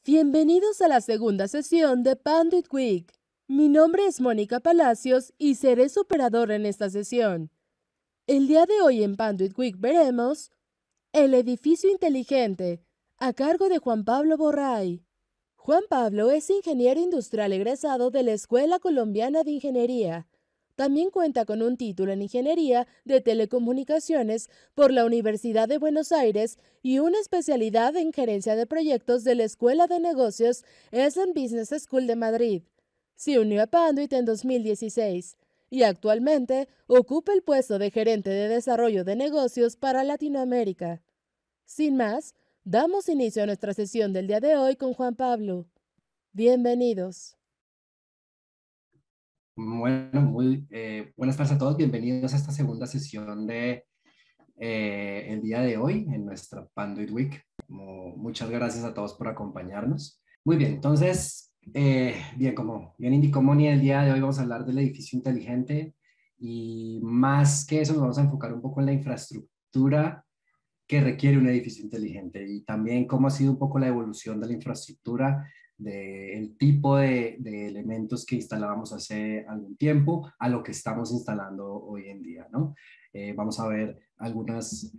Bienvenidos a la segunda sesión de Panduit Week. Mi nombre es Mónica Palacios y seré su operador en esta sesión. El día de hoy en Panduit Week veremos el edificio inteligente, a cargo de Juan Pablo Borray. Juan Pablo es ingeniero industrial egresado de la Escuela Colombiana de Ingeniería. También cuenta con un título en Ingeniería de Telecomunicaciones por la Universidad de Buenos Aires y una especialidad en Gerencia de Proyectos de la Escuela de Negocios Eslan Business School de Madrid. Se unió a Panduit en 2016 y actualmente ocupa el puesto de Gerente de Desarrollo de Negocios para Latinoamérica. Sin más, damos inicio a nuestra sesión del día de hoy con Juan Pablo. Bienvenidos. Bueno, muy buenas tardes a todos. Bienvenidos a esta segunda sesión de el día de hoy en nuestra Panduit Week. Muchas gracias a todos por acompañarnos. Muy bien, entonces, bien, como bien indicó Moni, el día de hoy vamos a hablar del edificio inteligente y más que eso nos vamos a enfocar un poco en la infraestructura que requiere un edificio inteligente y también cómo ha sido un poco la evolución de la infraestructura, del tipo de elementos que instalábamos hace algún tiempo a lo que estamos instalando hoy en día, ¿no? Vamos a ver algunas,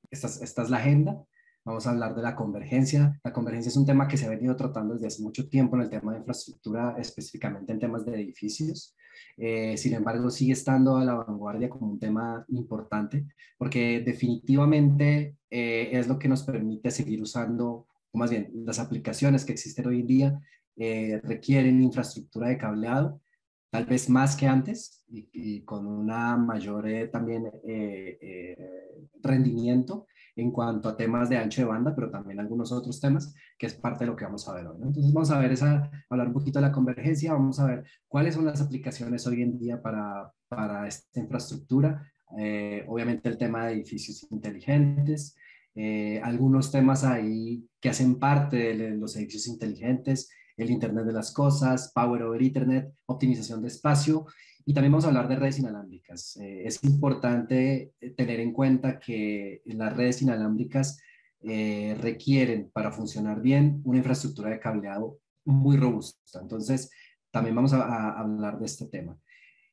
esta es la agenda. Vamos a hablar de la convergencia. La convergencia es un tema que se ha venido tratando desde hace mucho tiempo en el tema de infraestructura, específicamente en temas de edificios. Sin embargo, sigue estando a la vanguardia como un tema importante, porque definitivamente es lo que nos permite seguir usando, o más bien, las aplicaciones que existen hoy en día requieren infraestructura de cableado, tal vez más que antes y con una mayor también rendimiento en cuanto a temas de ancho de banda, pero también algunos otros temas, que es parte de lo que vamos a ver hoy, ¿no? Entonces vamos a ver hablar un poquito de la convergencia, vamos a ver cuáles son las aplicaciones hoy en día para esta infraestructura, obviamente el tema de edificios inteligentes, algunos temas ahí que hacen parte de los edificios inteligentes, el Internet de las Cosas, Power over Ethernet, optimización de espacio, y también vamos a hablar de redes inalámbricas. Es importante tener en cuenta que las redes inalámbricas requieren para funcionar bien una infraestructura de cableado muy robusta. Entonces, también vamos a hablar de este tema.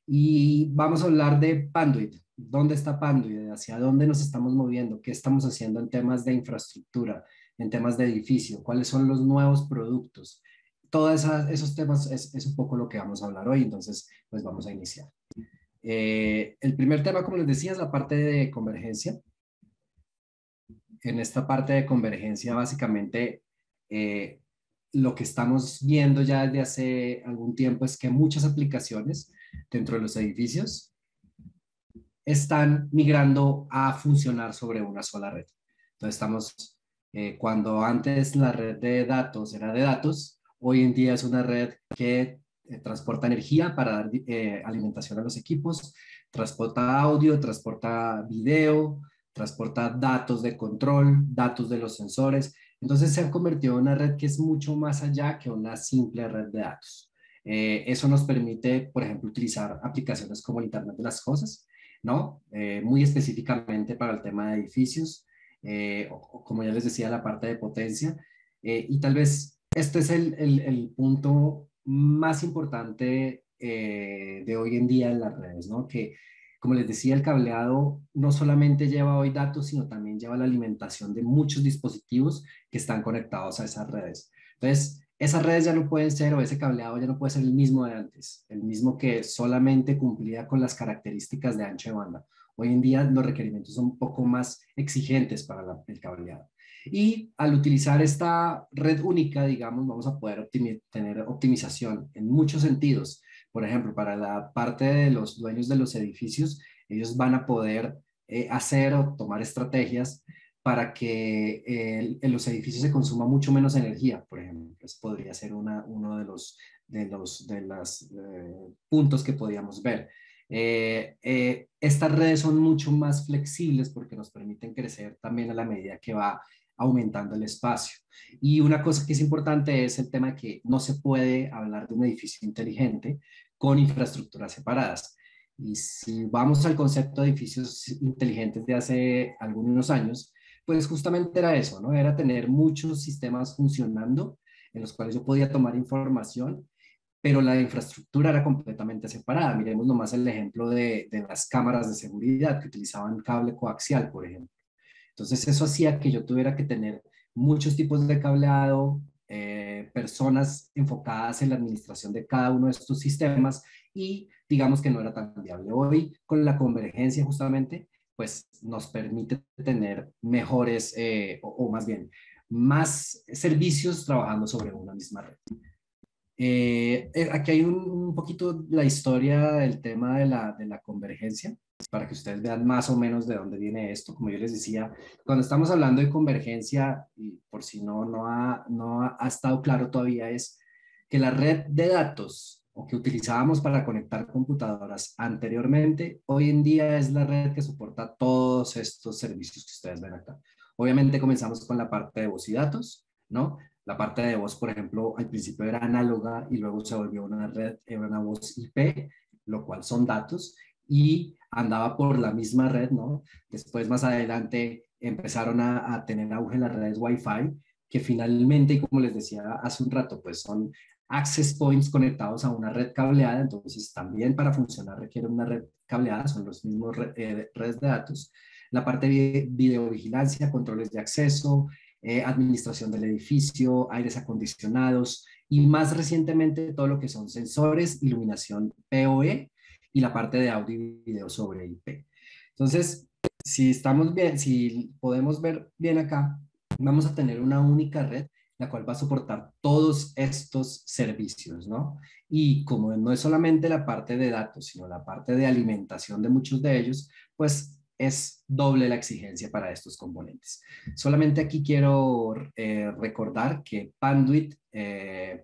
Y vamos a hablar de Panduit. ¿Dónde está Panduit? ¿Hacia dónde nos estamos moviendo? ¿Qué estamos haciendo en temas de infraestructura, en temas de edificio? ¿Cuáles son los nuevos productos? Todos esos temas es un poco lo que vamos a hablar hoy, entonces pues vamos a iniciar. El primer tema, como les decía, es la parte de convergencia. En esta parte de convergencia, básicamente, lo que estamos viendo ya desde hace algún tiempo es que muchas aplicaciones dentro de los edificios están migrando a funcionar sobre una sola red. Entonces estamos, cuando antes la red de datos era de datos, hoy en día es una red que transporta energía para dar alimentación a los equipos, transporta audio, transporta video, transporta datos de control, datos de los sensores. Entonces se ha convertido en una red que es mucho más allá que una simple red de datos. Eso nos permite, por ejemplo, utilizar aplicaciones como el Internet de las Cosas, ¿no? Muy específicamente para el tema de edificios, o como ya les decía, la parte de potencia. Y tal vez este es el punto más importante de hoy en día en las redes, ¿no? Que, como les decía, el cableado no solamente lleva hoy datos, sino también lleva la alimentación de muchos dispositivos que están conectados a esas redes. Entonces, esas redes ya no pueden ser, o ese cableado ya no puede ser el mismo de antes, el mismo que solamente cumplía con las características de ancho de banda. Hoy en día los requerimientos son un poco más exigentes para el cableado. Y al utilizar esta red única, digamos, vamos a poder tener optimización en muchos sentidos. Por ejemplo, para la parte de los dueños de los edificios, ellos van a poder hacer o tomar estrategias para que en los edificios se consuma mucho menos energía, por ejemplo. Eso podría ser uno de los puntos que podíamos ver. Estas redes son mucho más flexibles porque nos permiten crecer también a la medida que va aumentando el espacio. Y una cosa que es importante es el tema de que no se puede hablar de un edificio inteligente con infraestructuras separadas. Y si vamos al concepto de edificios inteligentes de hace algunos años, Pues justamente era eso, ¿no? Era tener muchos sistemas funcionando en los cuales yo podía tomar información, pero la infraestructura era completamente separada. Miremos nomás el ejemplo de las cámaras de seguridad que utilizaban cable coaxial, por ejemplo. Entonces eso hacía que yo tuviera que tener muchos tipos de cableado, personas enfocadas en la administración de cada uno de estos sistemas y digamos que no era tan viable. Hoy con la convergencia justamente, pues nos permite tener mejores o más bien más servicios trabajando sobre una misma red. Aquí hay un poquito la historia del tema de la convergencia, para que ustedes vean más o menos de dónde viene esto. Como yo les decía, cuando estamos hablando de convergencia, y por si no ha estado claro todavía, es que la red de datos o que utilizábamos para conectar computadoras anteriormente, hoy en día es la red que soporta todos estos servicios que ustedes ven acá. Obviamente comenzamos con la parte de voz y datos, ¿no? La parte de voz, por ejemplo, al principio era análoga y luego se volvió una red, era una voz IP, lo cual son datos, y andaba por la misma red, ¿no? Después, más adelante, empezaron a tener auge las redes Wi-Fi, que finalmente, y como les decía hace un rato, pues son access points conectados a una red cableada, entonces también para funcionar requiere una red cableada, son los mismos redes de datos. La parte de videovigilancia, controles de acceso, administración del edificio, aires acondicionados y más recientemente todo lo que son sensores, iluminación PoE y la parte de audio y video sobre IP. Entonces, si estamos bien, si podemos ver bien acá, vamos a tener una única red la cual va a soportar todos estos servicios, ¿no? Y como no es solamente la parte de datos, sino la parte de alimentación de muchos de ellos, pues es doble la exigencia para estos componentes. Solamente aquí quiero recordar que Panduit,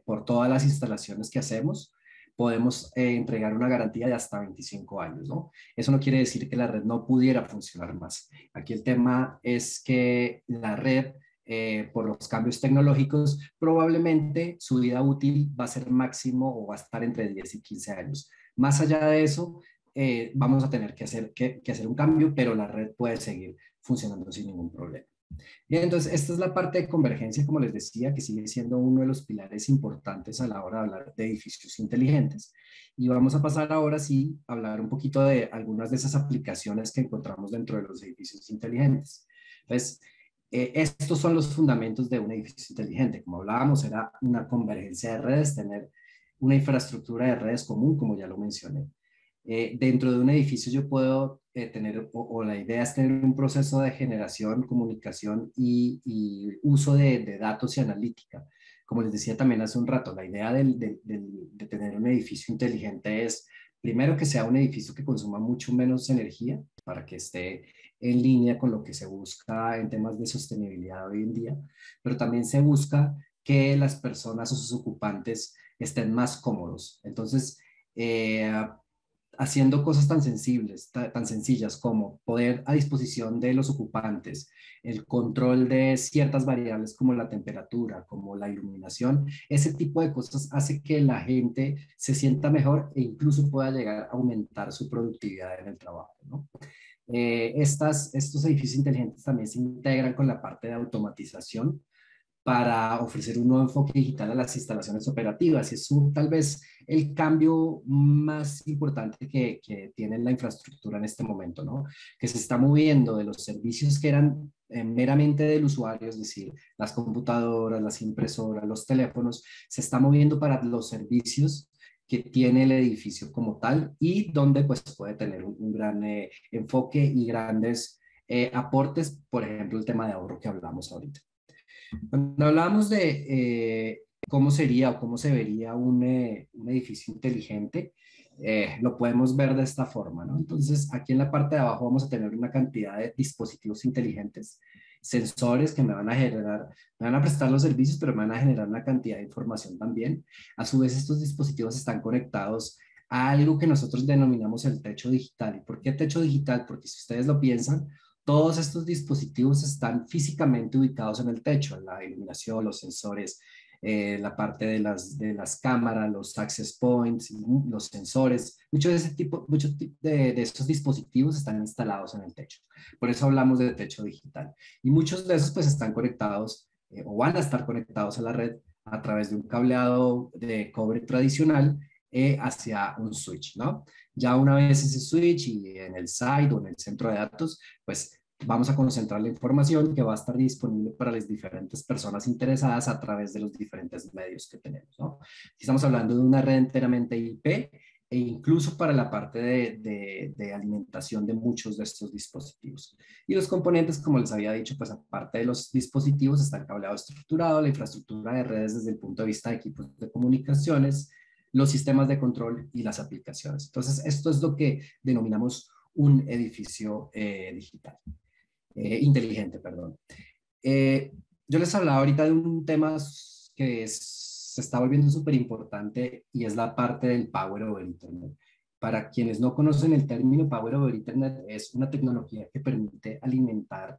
por todas las instalaciones que hacemos, podemos entregar una garantía de hasta 25 años, ¿no? Eso no quiere decir que la red no pudiera funcionar más. Aquí el tema es que la red, por los cambios tecnológicos, probablemente su vida útil va a ser máximo o va a estar entre 10 y 15 años. Más allá de eso, vamos a tener que hacer un cambio, pero la red puede seguir funcionando sin ningún problema. Bien, entonces esta es la parte de convergencia, como les decía, que sigue siendo uno de los pilares importantes a la hora de hablar de edificios inteligentes. Y vamos a pasar ahora sí a hablar un poquito de algunas de esas aplicaciones que encontramos dentro de los edificios inteligentes. Entonces, estos son los fundamentos de un edificio inteligente. Como hablábamos, era una convergencia de redes, tener una infraestructura de redes común, como ya lo mencioné. Dentro de un edificio yo puedo tener, o la idea es tener un proceso de generación, comunicación y uso de datos y analítica. Como les decía también hace un rato, la idea de tener un edificio inteligente es, primero, que sea un edificio que consuma mucho menos energía para que esté en línea con lo que se busca en temas de sostenibilidad hoy en día, pero también se busca que las personas o sus ocupantes estén más cómodos. Entonces, haciendo cosas tan sensibles, tan sencillas como poder a disposición de los ocupantes, el control de ciertas variables como la temperatura, como la iluminación, ese tipo de cosas hace que la gente se sienta mejor e incluso pueda llegar a aumentar su productividad en el trabajo, ¿no? Estos edificios inteligentes también se integran con la parte de automatización para ofrecer un nuevo enfoque digital a las instalaciones operativas. Y es tal vez el cambio más importante que tiene la infraestructura en este momento, ¿no? Que se está moviendo de los servicios que eran meramente del usuario, es decir, las computadoras, las impresoras, los teléfonos, se está moviendo para los servicios que tiene el edificio como tal y donde pues puede tener un gran enfoque y grandes aportes, por ejemplo, el tema de ahorro que hablamos ahorita. Cuando hablábamos de cómo sería o cómo se vería un edificio inteligente, lo podemos ver de esta forma, ¿no? Entonces, aquí en la parte de abajo vamos a tener una cantidad de dispositivos inteligentes, sensores que me van a generar, me van a prestar los servicios, pero me van a generar una cantidad de información también. A su vez, estos dispositivos están conectados a algo que nosotros denominamos el techo digital. ¿Y por qué techo digital? Porque si ustedes lo piensan, todos estos dispositivos están físicamente ubicados en el techo, la iluminación, los sensores, la parte de las cámaras, los access points, los sensores, muchos de esos dispositivos están instalados en el techo. Por eso hablamos de techo digital. Y muchos de esos pues están conectados o van a estar conectados a la red a través de un cableado de cobre tradicional hacia un switch, ¿no? Ya una vez ese switch y en el site o en el centro de datos, pues vamos a concentrar la información que va a estar disponible para las diferentes personas interesadas a través de los diferentes medios que tenemos, ¿no? Estamos hablando de una red enteramente IP e incluso para la parte de alimentación de muchos de estos dispositivos. Y los componentes, como les había dicho, pues aparte de los dispositivos está el cableado estructurado, la infraestructura de redes desde el punto de vista de equipos de comunicaciones, los sistemas de control y las aplicaciones. Entonces, esto es lo que denominamos un edificio digital, inteligente, perdón. Yo les hablaba ahorita de un tema que se está volviendo súper importante y es la parte del Power over Ethernet. Para quienes no conocen el término Power over Ethernet, es una tecnología que permite alimentar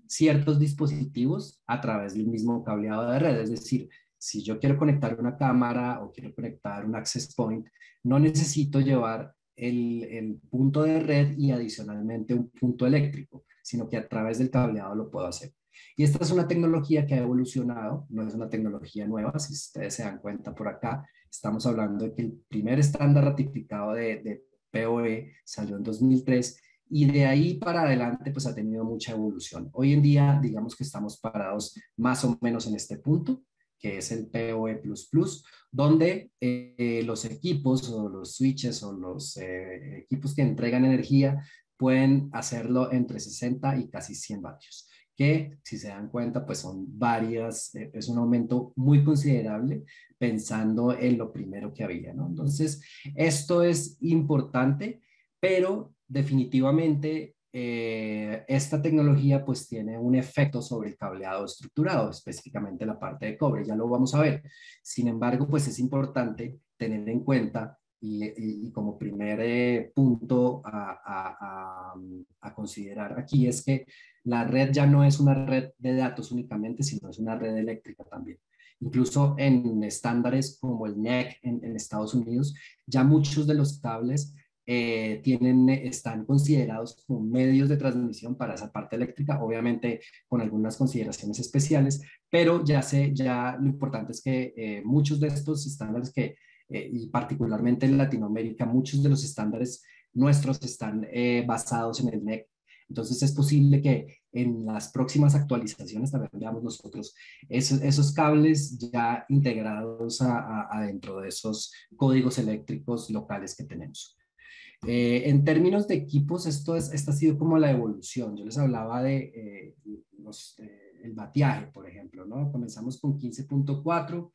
ciertos dispositivos a través del mismo cableado de red. Es decir, si yo quiero conectar una cámara o quiero conectar un access point, no necesito llevar el punto de red y adicionalmente un punto eléctrico, sino que a través del cableado lo puedo hacer. Y esta es una tecnología que ha evolucionado, no es una tecnología nueva, si ustedes se dan cuenta por acá, estamos hablando de que el primer estándar ratificado de PoE salió en 2003 y de ahí para adelante pues ha tenido mucha evolución. Hoy en día digamos que estamos parados más o menos en este punto, que es el PoE++, donde los equipos o los switches o los equipos que entregan energía pueden hacerlo entre 60 y casi 100 vatios, que si se dan cuenta pues son varias, es un aumento muy considerable pensando en lo primero que había, ¿no? Entonces, esto es importante, pero definitivamente esta tecnología pues tiene un efecto sobre el cableado estructurado, específicamente la parte de cobre, ya lo vamos a ver. Sin embargo, pues es importante tener en cuenta y como primer punto a considerar aquí es que la red ya no es una red de datos únicamente, sino es una red eléctrica también. Incluso en estándares como el NEC en Estados Unidos, ya muchos de los cables están considerados como medios de transmisión para esa parte eléctrica, obviamente con algunas consideraciones especiales, pero ya lo importante es que muchos de estos estándares y particularmente en Latinoamérica, muchos de los estándares nuestros están basados en el NEC. Entonces es posible que en las próximas actualizaciones también veamos nosotros esos cables ya integrados adentro de esos códigos eléctricos locales que tenemos. En términos de equipos, esta ha sido como la evolución. Yo les hablaba de el bateaje, por ejemplo, ¿no? Comenzamos con 15.4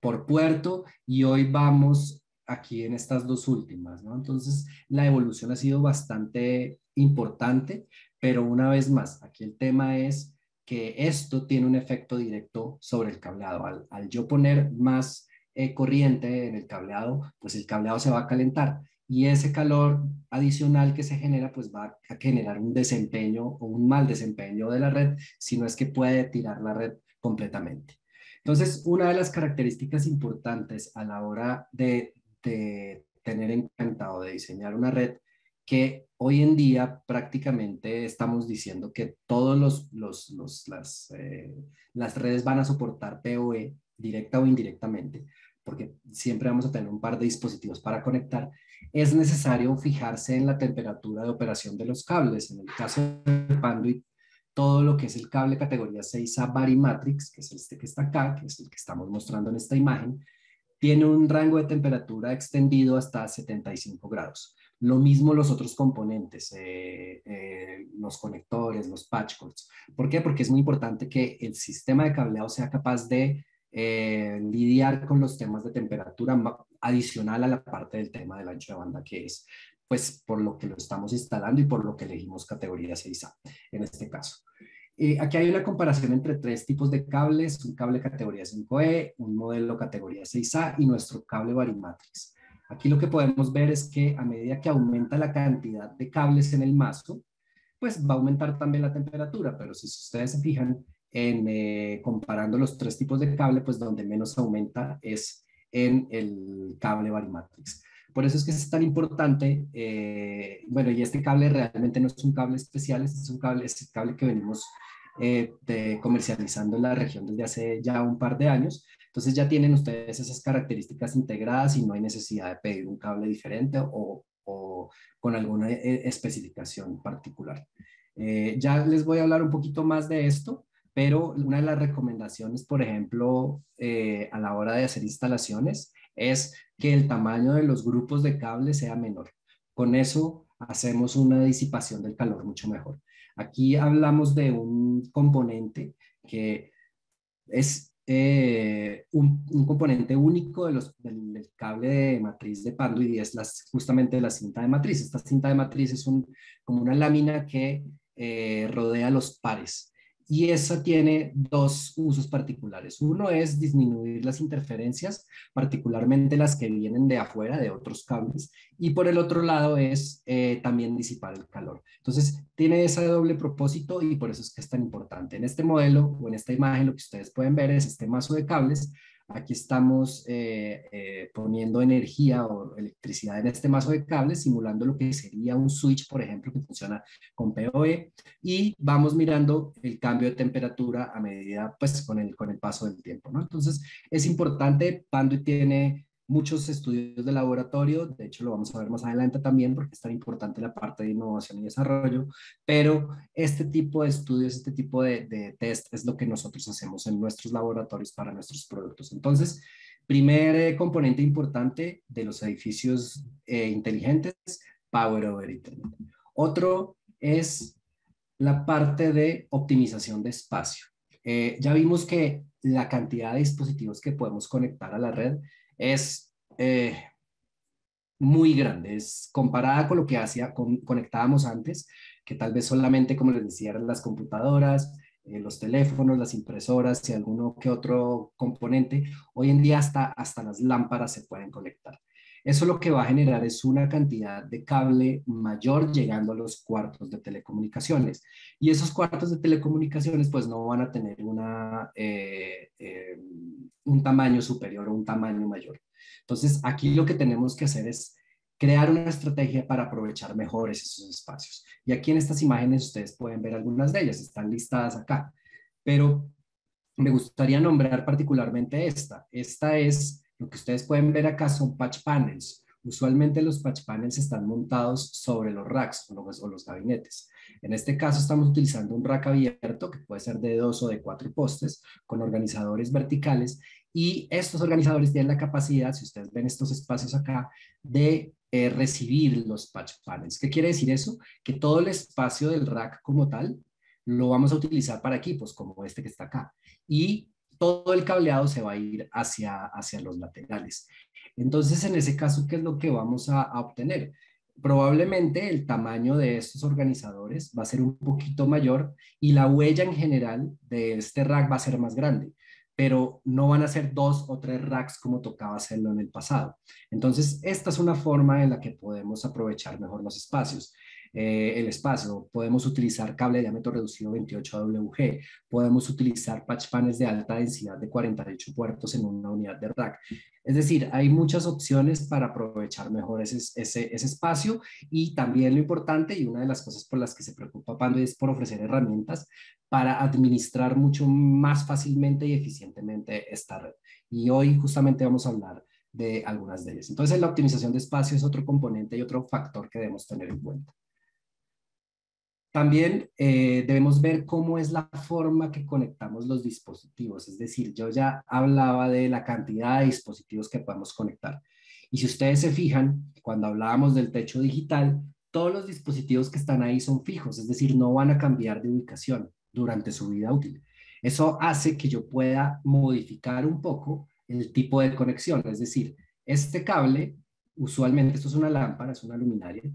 por puerto y hoy vamos aquí en estas dos últimas, ¿no? Entonces, la evolución ha sido bastante importante, pero una vez más, aquí el tema es que esto tiene un efecto directo sobre el cableado. Al yo poner más corriente en el cableado, pues el cableado se va a calentar y ese calor adicional que se genera, pues va a generar un desempeño o un mal desempeño de la red, si no es que puede tirar la red completamente. Entonces, una de las características importantes a la hora de tener en cuenta o de diseñar una red, que hoy en día prácticamente estamos diciendo que todos las redes van a soportar PoE directa o indirectamente, porque siempre vamos a tener un par de dispositivos para conectar, es necesario fijarse en la temperatura de operación de los cables. En el caso de Panduit, todo lo que es el cable categoría 6A Varimatrix, que es este que está acá, que es el que estamos mostrando en esta imagen, tiene un rango de temperatura extendido hasta 75 grados. Lo mismo los otros componentes, los conectores, los patch cords. ¿Por qué? Porque es muy importante que el sistema de cableado sea capaz de lidiar con los temas de temperatura adicional a la parte del tema del ancho de banda, que es pues por lo que lo estamos instalando y por lo que elegimos categoría 6A en este caso. Aquí hay una comparación entre tres tipos de cables, un cable categoría 5E, un modelo categoría 6A y nuestro cable Varimatrix. Aquí lo que podemos ver es que a medida que aumenta la cantidad de cables en el mazo, pues va a aumentar también la temperatura, pero si ustedes se fijan, comparando los tres tipos de cable, pues donde menos aumenta es en el cable Varimatrix. Por eso es que es tan importante, bueno, y este cable realmente no es un cable especial, este es el cable que venimos comercializando en la región desde hace ya un par de años. Entonces ya tienen ustedes esas características integradas y no hay necesidad de pedir un cable diferente o con alguna especificación particular. Ya les voy a hablar un poquito más de esto, pero una de las recomendaciones, por ejemplo, a la hora de hacer instalaciones, es que el tamaño de los grupos de cable sea menor. Con eso hacemos una disipación del calor mucho mejor. Aquí hablamos de un componente que es un componente único del cable de matriz de Panduit y es justamente la cinta de matriz. Esta cinta de matriz es como una lámina que rodea los pares. Y esa tiene dos usos particulares. Uno es disminuir las interferencias, particularmente las que vienen de afuera, de otros cables. Y por el otro lado es también disipar el calor. Entonces, tiene ese doble propósito y por eso es que es tan importante. En este modelo o en esta imagen lo que ustedes pueden ver es este mazo de cables. Aquí estamos poniendo energía o electricidad en este mazo de cables, simulando lo que sería un switch, por ejemplo, que funciona con PoE, y vamos mirando el cambio de temperatura a medida, pues, con el paso del tiempo, ¿no? Entonces, es importante, Panduit tiene muchos estudios de laboratorio, de hecho lo vamos a ver más adelante también porque es tan importante la parte de innovación y desarrollo, pero este tipo de estudios, este tipo de test es lo que nosotros hacemos en nuestros laboratorios para nuestros productos. Entonces, primer componente importante de los edificios inteligentes, Power over Ethernet. Otro es la parte de optimización de espacio. Ya vimos que la cantidad de dispositivos que podemos conectar a la red es muy grande, es comparada con lo que conectábamos antes, que tal vez solamente, como les decía, eran las computadoras, los teléfonos, las impresoras y alguno que otro componente. Hoy en día hasta las lámparas se pueden conectar. Eso lo que va a generar es una cantidad de cable mayor llegando a los cuartos de telecomunicaciones. Y esos cuartos de telecomunicaciones pues no van a tener un tamaño superior o un tamaño mayor. Entonces, aquí lo que tenemos que hacer es crear una estrategia para aprovechar mejor esos espacios. Y aquí en estas imágenes ustedes pueden ver algunas de ellas, están listadas acá. Pero me gustaría nombrar particularmente esta. Esta es, lo que ustedes pueden ver acá son patch panels. Usualmente los patch panels están montados sobre los racks o los gabinetes. En este caso estamos utilizando un rack abierto que puede ser de 2 o de 4 postes con organizadores verticales y estos organizadores tienen la capacidad, si ustedes ven estos espacios acá, de recibir los patch panels. ¿Qué quiere decir eso? Que todo el espacio del rack como tal lo vamos a utilizar para equipos como este que está acá y todo el cableado se va a ir hacia los laterales. Entonces, en ese caso, ¿qué es lo que vamos a obtener? Probablemente el tamaño de estos organizadores va a ser un poquito mayor y la huella en general de este rack va a ser más grande, pero no van a ser 2 o 3 racks como tocaba hacerlo en el pasado. Entonces, esta es una forma en la que podemos aprovechar mejor los espacios. El espacio, podemos utilizar cable de diámetro reducido 28AWG, podemos utilizar patch panels de alta densidad de 48 puertos en una unidad de rack. Es decir, hay muchas opciones para aprovechar mejor ese espacio y también lo importante y una de las cosas por las que se preocupa Panduit es por ofrecer herramientas para administrar mucho más fácilmente y eficientemente esta red. Y hoy justamente vamos a hablar de algunas de ellas. Entonces, la optimización de espacio es otro componente y otro factor que debemos tener en cuenta. También debemos ver cómo es la forma que conectamos los dispositivos. Es decir, yo ya hablaba de la cantidad de dispositivos que podemos conectar. Y si ustedes se fijan, cuando hablábamos del techo digital, todos los dispositivos que están ahí son fijos, es decir, no van a cambiar de ubicación durante su vida útil. Eso hace que yo pueda modificar un poco el tipo de conexión. Es decir, este cable, usualmente esto es una lámpara, es una luminaria,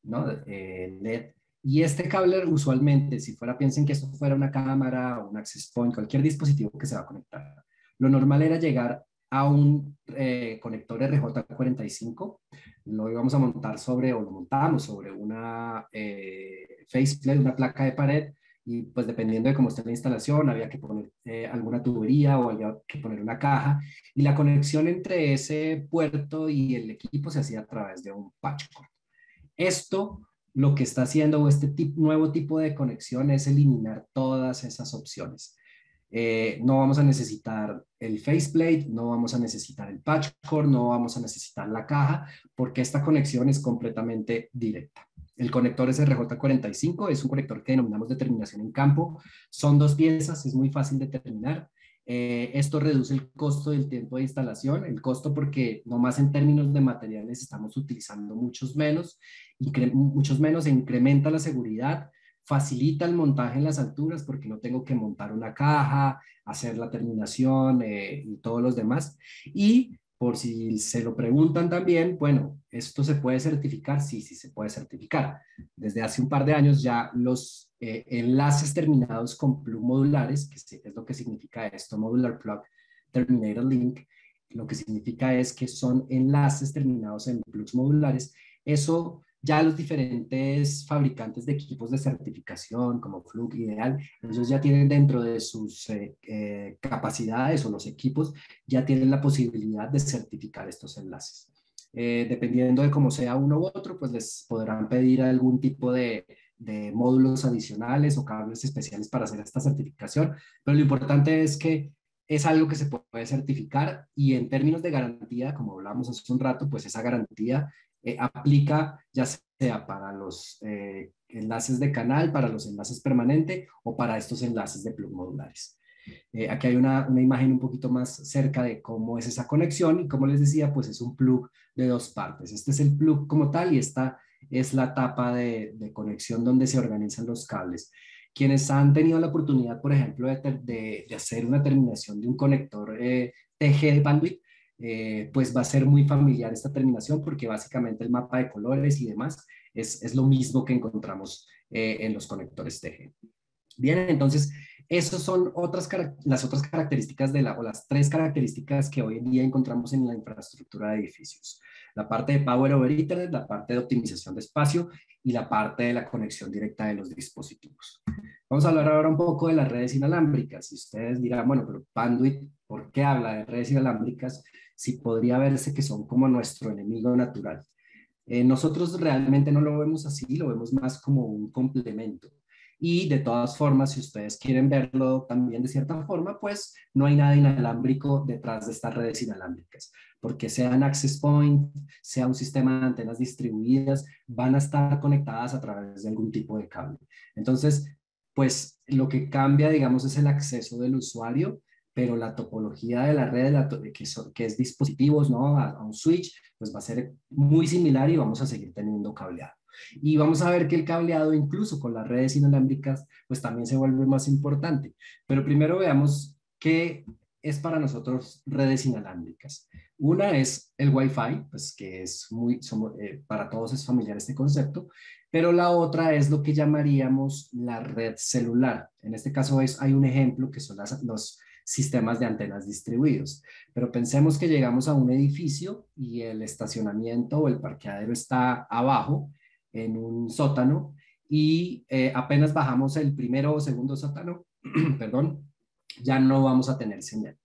¿no? LED. Y este cable usualmente, si fuera, piensen que esto fuera una cámara o un access point, cualquier dispositivo que se va a conectar. Lo normal era llegar a un conector RJ45, lo íbamos a montar sobre, o lo montamos sobre una faceplate, una placa de pared, y pues dependiendo de cómo esté la instalación, había que poner alguna tubería o había que poner una caja, y la conexión entre ese puerto y el equipo se hacía a través de un patch cord. Esto lo que está haciendo, o este nuevo tipo de conexión, es eliminar todas esas opciones. No vamos a necesitar el faceplate, no vamos a necesitar el patch cord, no vamos a necesitar la caja, porque esta conexión es completamente directa. El conector SRJ45 es un conector que denominamos de terminación en campo. Son dos piezas, es muy fácil de terminar. Esto reduce el costo del tiempo de instalación, el costo porque nomás en términos de materiales estamos utilizando muchos menos, e incrementa la seguridad, facilita el montaje en las alturas porque no tengo que montar una caja, hacer la terminación y todos los demás. Y por si se lo preguntan también, bueno, ¿esto se puede certificar? Sí, sí se puede certificar. Desde hace un par de años ya los enlaces terminados con plug modulares, que es lo que significa esto, Modular Plug Terminated Link, lo que significa es que son enlaces terminados en plugs modulares. Eso ya los diferentes fabricantes de equipos de certificación, como Fluke, Ideal, ellos ya tienen dentro de sus capacidades, o los equipos ya tienen la posibilidad de certificar estos enlaces. Dependiendo de cómo sea uno u otro, pues les podrán pedir algún tipo de módulos adicionales o cables especiales para hacer esta certificación, pero lo importante es que es algo que se puede certificar, y en términos de garantía, como hablamos hace un rato, pues esa garantía aplica ya sea para los enlaces de canal, para los enlaces permanente o para estos enlaces de plug modulares. Aquí hay una imagen un poquito más cerca de cómo es esa conexión, y como les decía, pues es un plug de dos partes. Este es el plug como tal, y esta es la tapa de conexión donde se organizan los cables. Quienes han tenido la oportunidad, por ejemplo, de hacer una terminación de un conector TG de bandwidth, pues va a ser muy familiar esta terminación, porque básicamente el mapa de colores y demás es lo mismo que encontramos en los conectores TG. Bien, entonces, esas son las otras características o las tres características que hoy en día encontramos en la infraestructura de edificios. La parte de Power over Ethernet, la parte de optimización de espacio y la parte de la conexión directa de los dispositivos. Vamos a hablar ahora un poco de las redes inalámbricas. Si ustedes dirán, bueno, pero Panduit, ¿por qué habla de redes inalámbricas si podría verse que son como nuestro enemigo natural? Nosotros realmente no lo vemos así, lo vemos más como un complemento. Y de todas formas, si ustedes quieren verlo también de cierta forma, pues no hay nada inalámbrico detrás de estas redes inalámbricas, porque sean access point, sea un sistema de antenas distribuidas, van a estar conectadas a través de algún tipo de cable. Entonces, pues lo que cambia, digamos, es el acceso del usuario, pero la topología de la red, que es dispositivos, ¿no? A un switch, pues va a ser muy similar, y vamos a seguir teniendo cableado. Y vamos a ver que el cableado, incluso con las redes inalámbricas, pues también se vuelve más importante. Pero primero veamos qué es para nosotros redes inalámbricas. Una es el Wi-Fi, pues que es para todos es familiar este concepto, pero la otra es lo que llamaríamos la red celular. En este caso hay un ejemplo que son los sistemas de antenas distribuidos. Pero pensemos que llegamos a un edificio y el estacionamiento o el parqueadero está abajo, en un sótano, y apenas bajamos el primero o segundo sótano, perdón, ya no vamos a tener señal.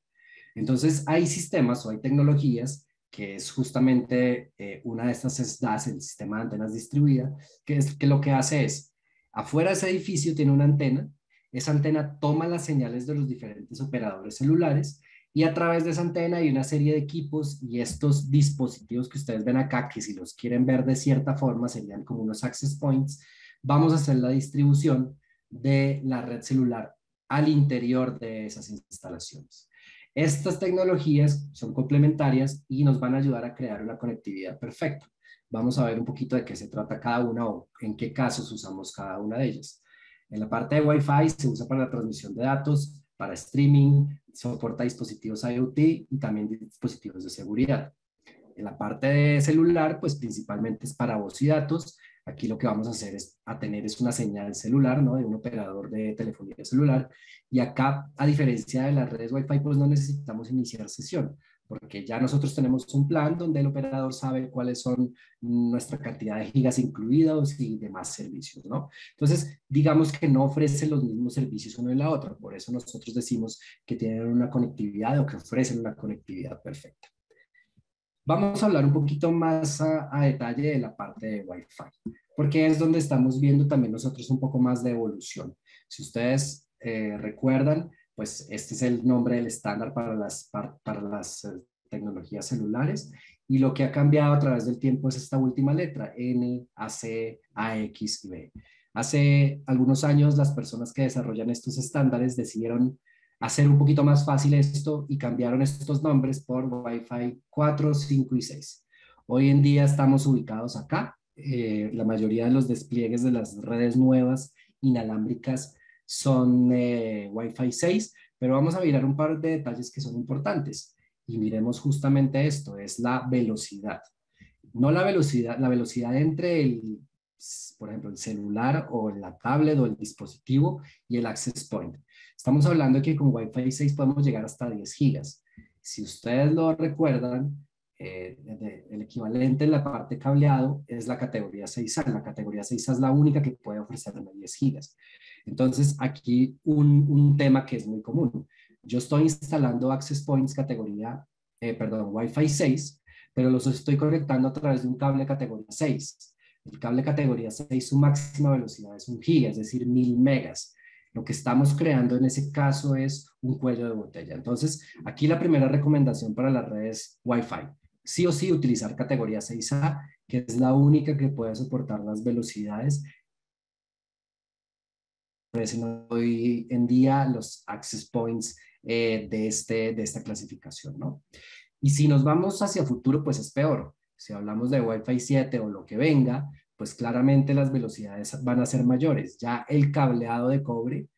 Entonces hay sistemas o hay tecnologías, que es justamente una de estas es DAS, el sistema de antenas distribuida, que lo que hace es, afuera de ese edificio tiene una antena, esa antena toma las señales de los diferentes operadores celulares, y a través de esa antena hay una serie de equipos, y estos dispositivos que ustedes ven acá, que si los quieren ver de cierta forma serían como unos access points, vamos a hacer la distribución de la red celular al interior de esas instalaciones. Estas tecnologías son complementarias y nos van a ayudar a crear una conectividad perfecta. Vamos a ver un poquito de qué se trata cada una, o en qué casos usamos cada una de ellas. En la parte de Wi-Fi se usa para la transmisión de datos, para streaming, soporta dispositivos IoT y también dispositivos de seguridad. En la parte de celular, pues principalmente es para voz y datos. Aquí lo que vamos a hacer es una señal celular, ¿no? De un operador de telefonía celular. Y acá, a diferencia de las redes Wi-Fi, pues no necesitamos iniciar sesión. porque ya nosotros tenemos un plan donde el operador sabe cuáles son nuestra cantidad de gigas incluidos y demás servicios, ¿no? Entonces, digamos que no ofrecen los mismos servicios uno en la otra, por eso nosotros decimos que tienen una conectividad o que ofrecen una conectividad perfecta. Vamos a hablar un poquito más a detalle de la parte de Wi-Fi, porque es donde estamos viendo también nosotros un poco más de evolución. Si ustedes recuerdan, pues este es el nombre del estándar para las tecnologías celulares, y lo que ha cambiado a través del tiempo es esta última letra, N, AC, AX y B. Hace algunos años las personas que desarrollan estos estándares decidieron hacer un poquito más fácil esto y cambiaron estos nombres por Wi-Fi 4, 5 y 6. Hoy en día estamos ubicados acá. La mayoría de los despliegues de las redes nuevas inalámbricas son Wi-Fi 6, pero vamos a mirar un par de detalles que son importantes. Y miremos justamente esto, es la velocidad. No la velocidad entre por ejemplo, el celular o la tablet o el dispositivo y el access point. Estamos hablando de que con Wi-Fi 6 podemos llegar hasta 10 gigas. Si ustedes lo recuerdan, el equivalente en la parte cableado es la categoría 6A. La categoría 6A es la única que puede ofrecerme 10 gigas. Entonces, aquí un tema que es muy común. Yo estoy instalando access points categoría, Wi-Fi 6, pero los estoy conectando a través de un cable categoría 6. El cable categoría 6, su máxima velocidad es 1 giga, es decir, 1000 megas. Lo que estamos creando en ese caso es un cuello de botella. Entonces, aquí la primera recomendación para las redes Wi-Fi, sí o sí utilizar categoría 6A, que es la única que puede soportar las velocidades. Ofrecen hoy en día los access points de esta clasificación, ¿no? Y si nos vamos hacia futuro, pues es peor. Si hablamos de Wi-Fi 7 o lo que venga, pues claramente las velocidades van a ser mayores. Ya el cableado de cobre,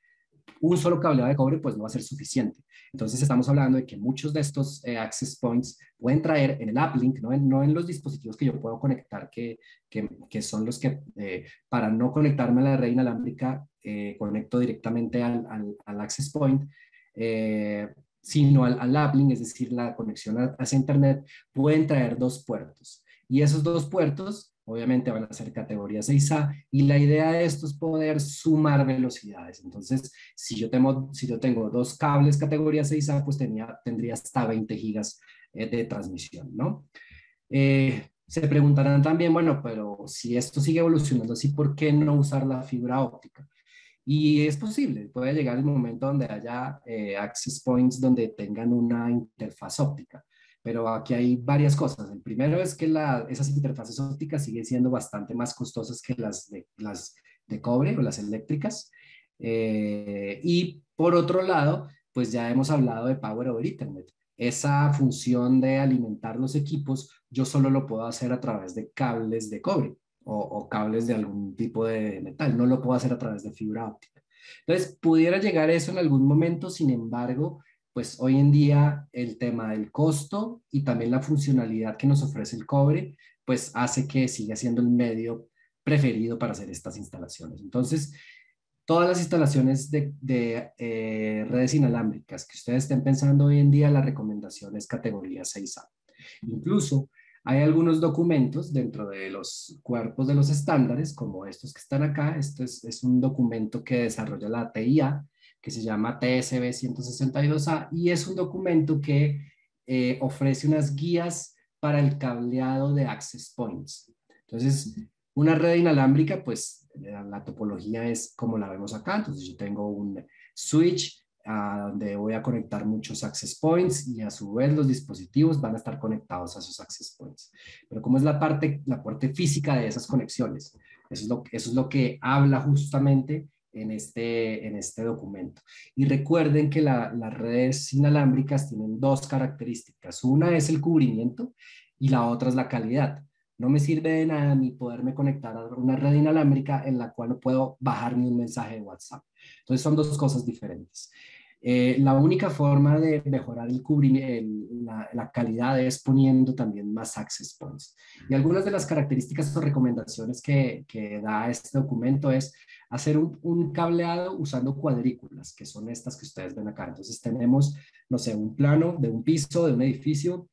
un solo cableado de cobre, pues no va a ser suficiente. Entonces estamos hablando de que muchos de estos access points pueden traer en el uplink, no en los dispositivos que yo puedo conectar, que son los que, para no conectarme a la red inalámbrica, conecto directamente al access point, sino al uplink, es decir, la conexión hacia Internet, pueden traer dos puertos. Y esos dos puertos, obviamente, van a ser categoría 6A, y la idea de esto es poder sumar velocidades. Entonces, si yo tengo dos cables categoría 6A, pues tendría hasta 20 gigas de transmisión, ¿no? Se preguntarán también, bueno, pero si esto sigue evolucionando así, ¿por qué no usar la fibra óptica? Y es posible, puede llegar el momento donde haya access points donde tengan una interfaz óptica, pero aquí hay varias cosas. El primero es que esas interfaces ópticas siguen siendo bastante más costosas que las de cobre o las eléctricas. Y por otro lado, pues ya hemos hablado de Power over Ethernet. Esa función de alimentar los equipos, yo solo lo puedo hacer a través de cables de cobre o cables de algún tipo de metal. No lo puedo hacer a través de fibra óptica. Entonces, pudiera llegar eso en algún momento, sin embargo, pues hoy en día el tema del costo y también la funcionalidad que nos ofrece el cobre, pues hace que siga siendo el medio preferido para hacer estas instalaciones. Entonces, todas las instalaciones de redes inalámbricas que ustedes estén pensando hoy en día, la recomendación es categoría 6A. Incluso hay algunos documentos dentro de los cuerpos de los estándares, como estos que están acá. Este es un documento que desarrolla la TIA, que se llama TSB 162A, y es un documento que ofrece unas guías para el cableado de access points. Entonces, una red inalámbrica, pues la topología es como la vemos acá. Entonces, yo tengo un switch donde voy a conectar muchos access points y a su vez los dispositivos van a estar conectados a esos access points. Pero ¿cómo es la parte física de esas conexiones? Eso es lo que habla justamente en este documento. Y recuerden que las redes inalámbricas tienen dos características. Una es el cubrimiento y la otra es la calidad. No me sirve de nada ni poderme conectar a una red inalámbrica en la cual no puedo bajar ni un mensaje de WhatsApp. Entonces son dos cosas diferentes. La única forma de mejorar la calidad es poniendo también más access points. Y algunas de las características o recomendaciones que da este documento es hacer un cableado usando cuadrículas, que son estas que ustedes ven acá. Entonces tenemos, no sé, un plano de un piso, de un edificio.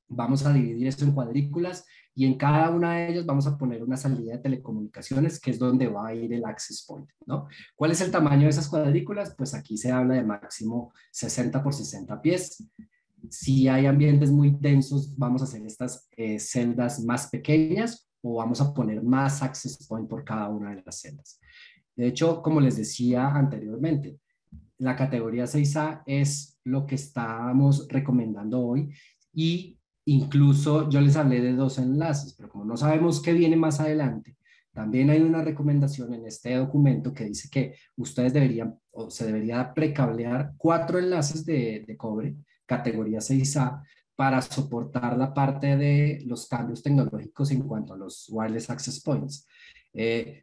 Vamos a dividir esto en cuadrículas y en cada una de ellas vamos a poner una salida de telecomunicaciones, que es donde va a ir el access point, ¿no? ¿Cuál es el tamaño de esas cuadrículas? Pues aquí se habla de máximo 60 por 60 pies. Si hay ambientes muy densos, vamos a hacer estas celdas más pequeñas o vamos a poner más access point por cada una de las celdas. De hecho, como les decía anteriormente, la categoría 6A es lo que estábamos recomendando hoy y incluso yo les hablé de 2 enlaces, pero como no sabemos qué viene más adelante, también hay una recomendación en este documento que dice que ustedes deberían o se debería precablear 4 enlaces de cobre, categoría 6A, para soportar la parte de los cambios tecnológicos en cuanto a los wireless access points.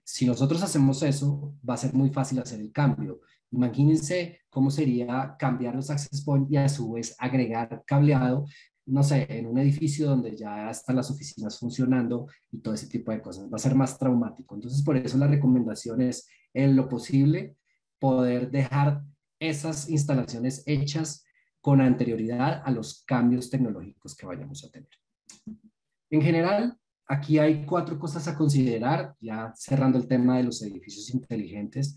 Si nosotros hacemos eso, va a ser muy fácil hacer el cambio. Imagínense cómo sería cambiar los access points y a su vez agregar cableado, no sé, en un edificio donde ya están las oficinas funcionando y todo ese tipo de cosas. Va a ser más traumático. Entonces, por eso la recomendación es, en lo posible, poder dejar esas instalaciones hechas con anterioridad a los cambios tecnológicos que vayamos a tener. En general, aquí hay 4 cosas a considerar, ya cerrando el tema de los edificios inteligentes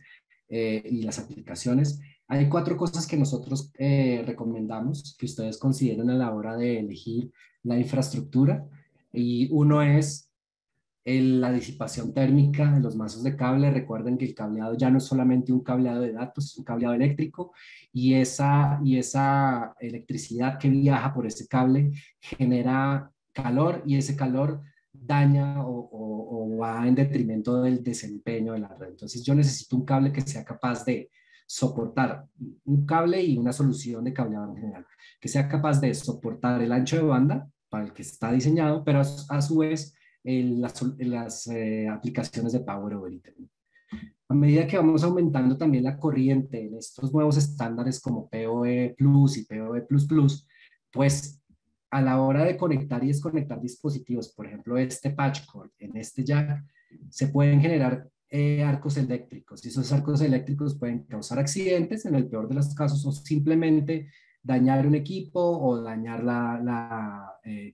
y las aplicaciones. Hay 4 cosas que nosotros recomendamos que ustedes consideren a la hora de elegir la infraestructura. Y uno es la disipación térmica de los mazos de cable. Recuerden que el cableado ya no es solamente un cableado de datos, es un cableado eléctrico y esa electricidad que viaja por ese cable genera calor y ese calor daña o va en detrimento del desempeño de la red. Entonces yo necesito un cable que sea capaz de soportar un cable y una solución de cableado en general, que sea capaz de soportar el ancho de banda para el que está diseñado, pero a su vez las aplicaciones de Power over Ethernet. A medida que vamos aumentando también la corriente en estos nuevos estándares como PoE Plus y PoE Plus Plus, pues a la hora de conectar y desconectar dispositivos, por ejemplo, este patch cord en este jack, se pueden generar arcos eléctricos y esos arcos eléctricos pueden causar accidentes en el peor de los casos o simplemente dañar un equipo o dañar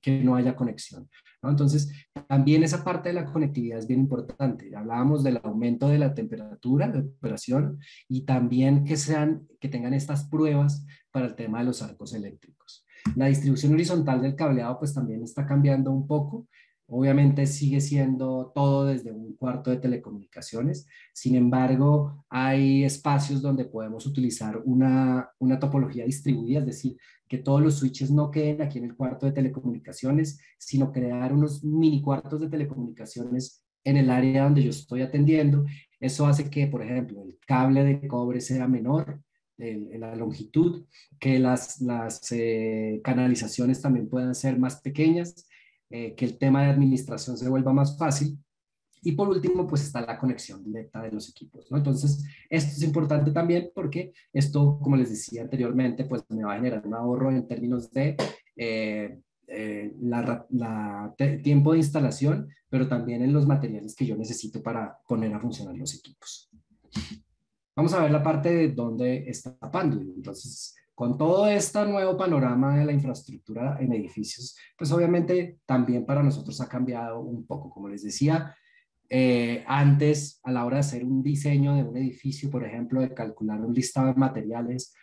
que no haya conexión, ¿no? Entonces, también esa parte de la conectividad es bien importante. Hablábamos del aumento de la temperatura de operación y también que tengan estas pruebas para el tema de los arcos eléctricos. La distribución horizontal del cableado pues también está cambiando un poco. Obviamente sigue siendo todo desde un cuarto de telecomunicaciones. Sin embargo, hay espacios donde podemos utilizar una topología distribuida, es decir, que todos los switches no queden aquí en el cuarto de telecomunicaciones, sino crear unos mini cuartos de telecomunicaciones en el área donde yo estoy atendiendo. Eso hace que, por ejemplo, el cable de cobre sea menor en la longitud, que las canalizaciones también puedan ser más pequeñas, que el tema de administración se vuelva más fácil. Y por último, pues está la conexión directa de los equipos, ¿no? Entonces, esto es importante también porque esto, como les decía anteriormente, pues me va a generar un ahorro en términos de tiempo de instalación, pero también en los materiales que yo necesito para poner a funcionar los equipos. Vamos a ver la parte de dónde está Panduit. Entonces, con todo este nuevo panorama de la infraestructura en edificios, pues obviamente también para nosotros ha cambiado un poco. Como les decía, antes, a la hora de hacer un diseño de un edificio, por ejemplo, de calcular un listado de materiales,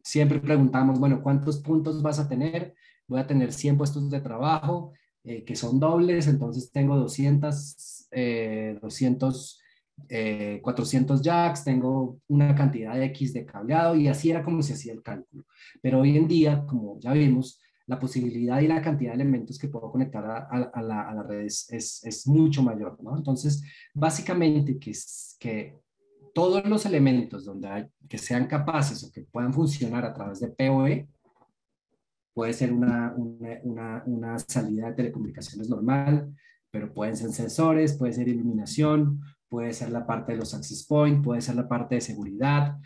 siempre preguntamos, bueno, ¿cuántos puntos vas a tener? Voy a tener 100 puestos de trabajo, que son dobles, entonces tengo 400 jacks, tengo una cantidad de X de cableado y así era como se hacía el cálculo. Pero hoy en día, como ya vimos, la posibilidad y la cantidad de elementos que puedo conectar a la red es mucho mayor, ¿no? Entonces, básicamente que todos los elementos que sean capaces o que puedan funcionar a través de PoE, puede ser una salida de telecomunicaciones normal, pero pueden ser sensores, puede ser iluminación, puede ser la parte de los access point, puede ser la parte de seguridad,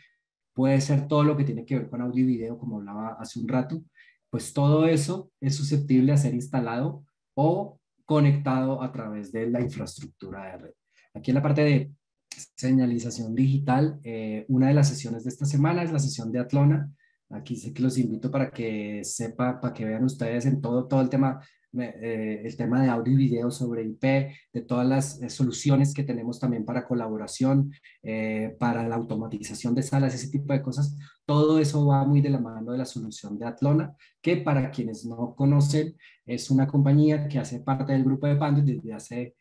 puede ser todo lo que tiene que ver con audio y video, como hablaba hace un rato, pues todo eso es susceptible a ser instalado o conectado a través de la infraestructura de red. Aquí en la parte de señalización digital, una de las sesiones de esta semana es la sesión de Atlona. Aquí sí que los invito para que sepa, para que vean ustedes en todo el tema de audio y video sobre IP, de todas las soluciones que tenemos también para colaboración, para la automatización de salas, ese tipo de cosas. Todo eso va muy de la mano de la solución de Atlona, que para quienes no conocen, es una compañía que hace parte del grupo de Panduit desde hace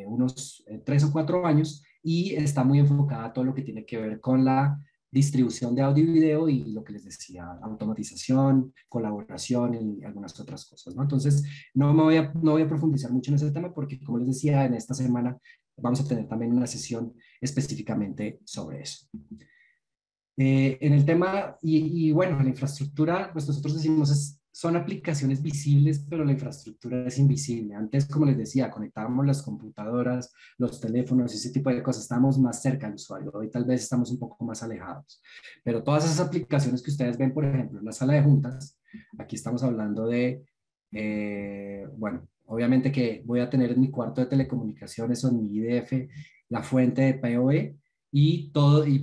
unos 3 o 4 años y está muy enfocada a todo lo que tiene que ver con la distribución de audio y video y lo que les decía, automatización, colaboración y algunas otras cosas, ¿no? Entonces, no voy a profundizar mucho en ese tema porque, como les decía, en esta semana vamos a tener también una sesión específicamente sobre eso. En el tema, bueno, la infraestructura, pues nosotros decimos, son aplicaciones visibles, pero la infraestructura es invisible. Antes, como les decía, conectábamos las computadoras, los teléfonos, ese tipo de cosas, estábamos más cerca al usuario. Hoy tal vez estamos un poco más alejados. Pero todas esas aplicaciones que ustedes ven, por ejemplo, en la sala de juntas, aquí estamos hablando de, bueno, obviamente que voy a tener en mi cuarto de telecomunicaciones o en mi IDF la fuente de PoE,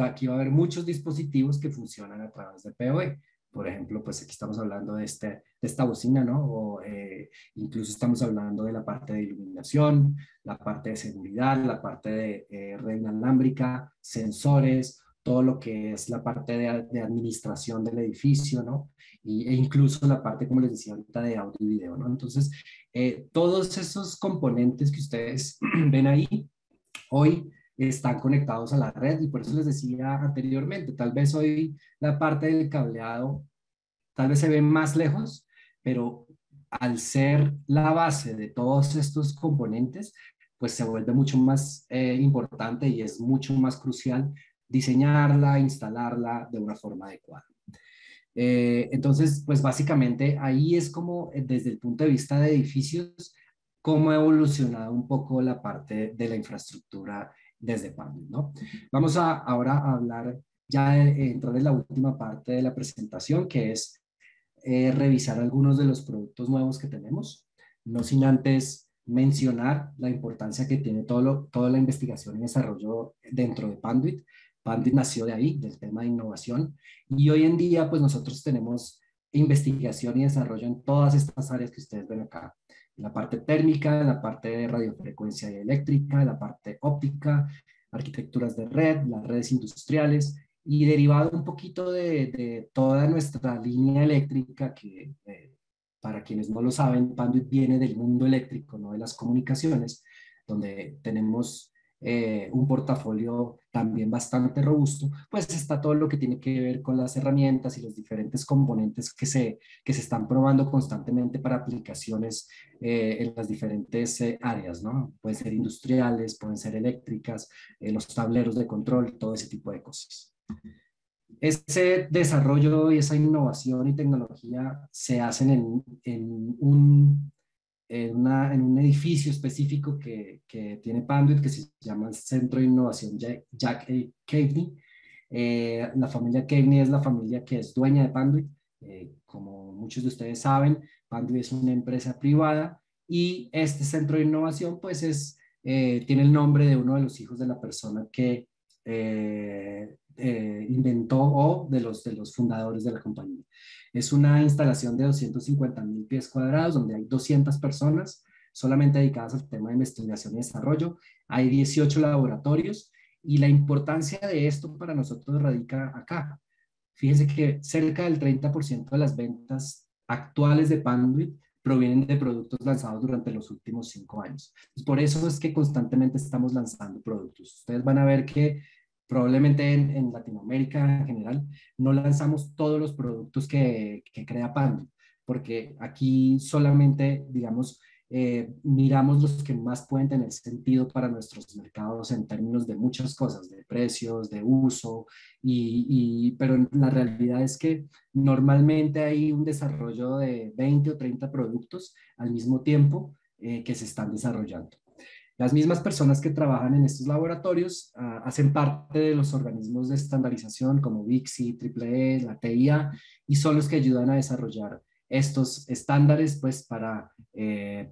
aquí va a haber muchos dispositivos que funcionan a través de PoE. Por ejemplo, pues aquí estamos hablando de esta bocina, ¿no? O incluso estamos hablando de la parte de iluminación, la parte de seguridad, la parte de red inalámbrica, sensores, todo lo que es la parte de administración del edificio, ¿no? E incluso la parte, como les decía ahorita, de audio y video, ¿no? Entonces, todos esos componentes que ustedes ven ahí, hoy están conectados a la red y por eso les decía anteriormente, tal vez hoy la parte del cableado tal vez se ve más lejos, pero al ser la base de todos estos componentes, pues se vuelve mucho más importante y es mucho más crucial diseñarla, instalarla de una forma adecuada. Entonces, pues básicamente ahí es como desde el punto de vista de edificios, cómo ha evolucionado un poco la parte de la infraestructura desde Panduit, ¿no? Vamos ahora a hablar, entrar en la última parte de la presentación, que es revisar algunos de los productos nuevos que tenemos, no sin antes mencionar la importancia que tiene toda la investigación y desarrollo dentro de Panduit. Panduit nació de ahí, del tema de innovación, y hoy en día pues nosotros tenemos investigación y desarrollo en todas estas áreas que ustedes ven acá. La parte térmica, la parte de radiofrecuencia y eléctrica, la parte óptica, arquitecturas de red, las redes industriales, y derivado un poquito de toda nuestra línea eléctrica, que para quienes no lo saben, Panduit viene del mundo eléctrico, no de las comunicaciones, donde tenemos un portafolio también bastante robusto, pues está todo lo que tiene que ver con las herramientas y los diferentes componentes que se están probando constantemente para aplicaciones en las diferentes áreas, ¿no? Pueden ser industriales, pueden ser eléctricas, los tableros de control, todo ese tipo de cosas. Ese desarrollo y esa innovación y tecnología se hacen en un edificio específico que tiene Panduit, que se llama el Centro de Innovación Jack A. Caveney. La familia Caveney es la familia que es dueña de Panduit. Como muchos de ustedes saben, Panduit es una empresa privada y este centro de innovación pues tiene el nombre de uno de los hijos de la persona que inventó o de los fundadores de la compañía. Es una instalación de 250.000 pies cuadrados donde hay 200 personas solamente dedicadas al tema de investigación y desarrollo. Hay 18 laboratorios y la importancia de esto para nosotros radica acá. Fíjense que cerca del 30% de las ventas actuales de Panduit provienen de productos lanzados durante los últimos 5 años. Por eso es que constantemente estamos lanzando productos. Ustedes van a ver que probablemente en Latinoamérica en general no lanzamos todos los productos que crea Panduit, porque aquí solamente, digamos, miramos los que más pueden tener sentido para nuestros mercados en términos de muchas cosas, de precios, de uso, pero la realidad es que normalmente hay un desarrollo de 20 o 30 productos al mismo tiempo que se están desarrollando. Las mismas personas que trabajan en estos laboratorios hacen parte de los organismos de estandarización como WICSI, EEE, la TIA, y son los que ayudan a desarrollar estos estándares pues, para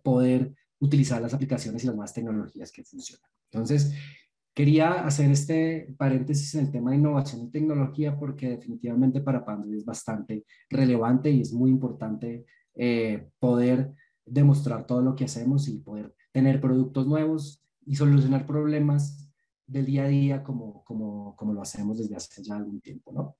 poder utilizar las aplicaciones y las nuevas tecnologías que funcionan. Entonces, quería hacer este paréntesis en el tema de innovación y tecnología porque definitivamente para Panduit es bastante relevante y es muy importante poder demostrar todo lo que hacemos y poder tener productos nuevos y solucionar problemas del día a día como lo hacemos desde hace ya algún tiempo, ¿no?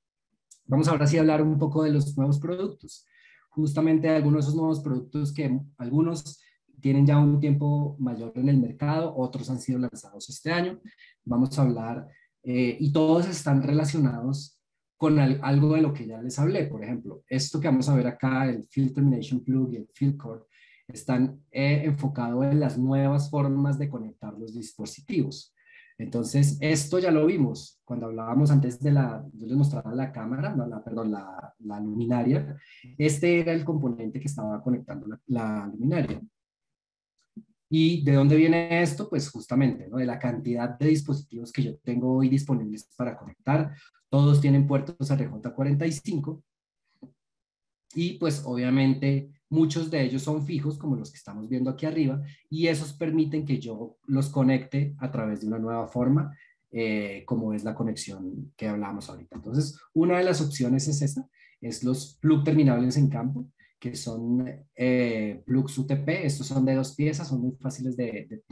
Vamos ahora sí a hablar un poco de los nuevos productos. Justamente algunos de esos nuevos productos que algunos tienen ya un tiempo mayor en el mercado, otros han sido lanzados este año. Vamos a hablar, y todos están relacionados con algo de lo que ya les hablé. Por ejemplo, esto que vamos a ver acá, el Field Termination Plug y el Field Core, están enfocados en las nuevas formas de conectar los dispositivos. Entonces, esto ya lo vimos cuando hablábamos antes yo les mostraba la cámara, no, perdón, la luminaria. Este era el componente que estaba conectando la luminaria. ¿Y de dónde viene esto? Pues justamente, ¿no? De la cantidad de dispositivos que yo tengo hoy disponibles para conectar. Todos tienen puertos RJ45 y pues obviamente muchos de ellos son fijos como los que estamos viendo aquí arriba y esos permiten que yo los conecte a través de una nueva forma como es la conexión que hablábamos ahorita. Entonces, una de las opciones es esta, es los plug terminables en campo, que son plugs UTP. Estos son de 2 piezas, son muy fáciles de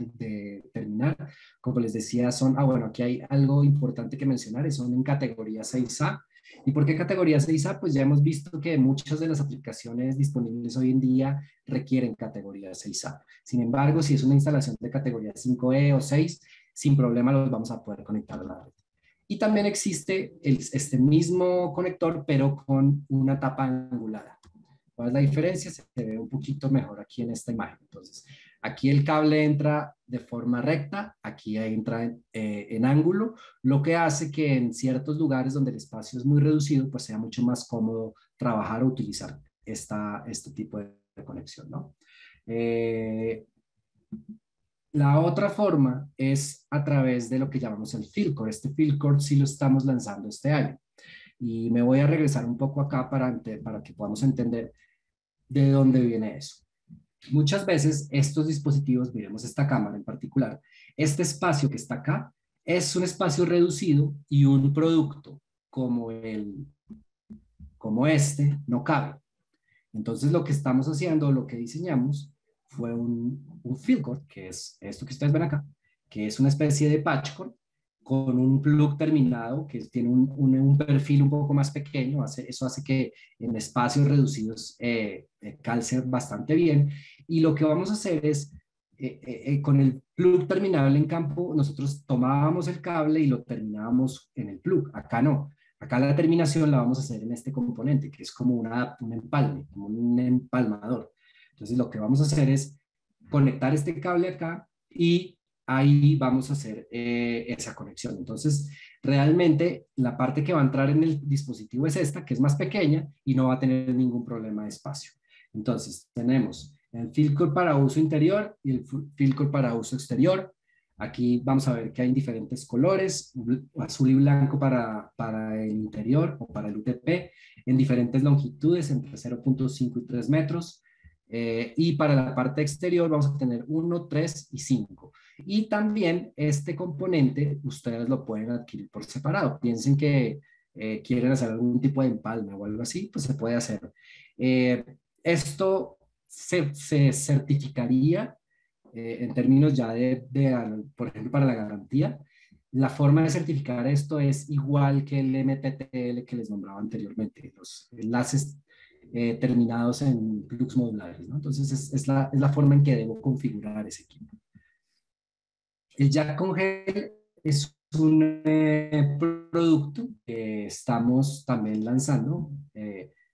terminar. Como les decía, bueno, aquí hay algo importante que mencionar, son en categoría 6A. ¿Y por qué categoría 6A? Pues ya hemos visto que muchas de las aplicaciones disponibles hoy en día requieren categoría 6A. Sin embargo, si es una instalación de categoría 5E o 6, sin problema los vamos a poder conectar a la red. Y también existe este mismo conector, pero con una tapa angulada. ¿Cuál es la diferencia? Se ve un poquito mejor aquí en esta imagen. Entonces, aquí el cable entra de forma recta, aquí entra en ángulo, lo que hace que en ciertos lugares donde el espacio es muy reducido, pues sea mucho más cómodo trabajar o utilizar este tipo de conexión, ¿no? La otra forma es a través de lo que llamamos el field core. Este field core sí lo estamos lanzando este año. Y me voy a regresar un poco acá para que podamos entender de dónde viene eso. Muchas veces estos dispositivos, miremos esta cámara en particular, este espacio que está acá es un espacio reducido y un producto como este no cabe. Entonces lo que estamos haciendo, lo que diseñamos fue un field core, que es esto que ustedes ven acá, que es una especie de patch core con un plug terminado que tiene un perfil un poco más pequeño, eso hace que en espacios reducidos calce bastante bien. Y lo que vamos a hacer es, con el plug terminable en campo, nosotros tomábamos el cable y lo terminábamos en el plug. Acá no. Acá la terminación la vamos a hacer en este componente, que es como un empalme, como un empalmador. Entonces lo que vamos a hacer es conectar este cable acá y ahí vamos a hacer esa conexión. Entonces, realmente la parte que va a entrar en el dispositivo es esta, que es más pequeña y no va a tener ningún problema de espacio. Entonces, tenemos el field core para uso interior y el field core para uso exterior. Aquí vamos a ver que hay diferentes colores, azul y blanco para el interior o para el UTP, en diferentes longitudes, entre 0.5 y 3 metros. Y para la parte exterior vamos a tener 1, 3 y 5. Y también este componente ustedes lo pueden adquirir por separado. Piensen que quieren hacer algún tipo de empalme o algo así, pues se puede hacer. Esto se certificaría en términos ya por ejemplo, para la garantía. La forma de certificar esto es igual que el MPTL que les nombraba anteriormente, los enlaces terminados en plugs modulares, ¿no? Entonces es la forma en que debo configurar ese equipo. El jack con gel es un producto que estamos también lanzando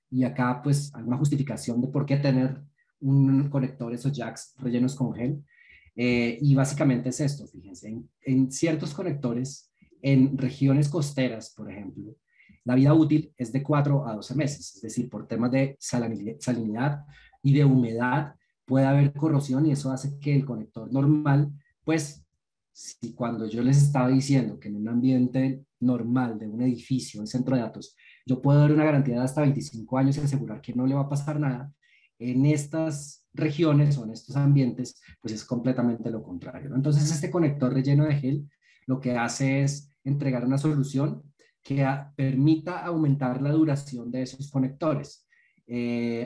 y acá pues hay una justificación de por qué tener un conector, esos jacks rellenos con gel. Y básicamente es esto, fíjense, en ciertos conectores, en regiones costeras, por ejemplo, la vida útil es de 4 a 12 meses, es decir, por temas de salinidad y de humedad puede haber corrosión y eso hace que el conector normal pues si cuando yo les estaba diciendo que en un ambiente normal de un edificio, un centro de datos, yo puedo dar una garantía de hasta 25 años y asegurar que no le va a pasar nada, en estas regiones o en estos ambientes, pues es completamente lo contrario, ¿no? Entonces, este conector relleno de gel lo que hace es entregar una solución que permita aumentar la duración de esos conectores.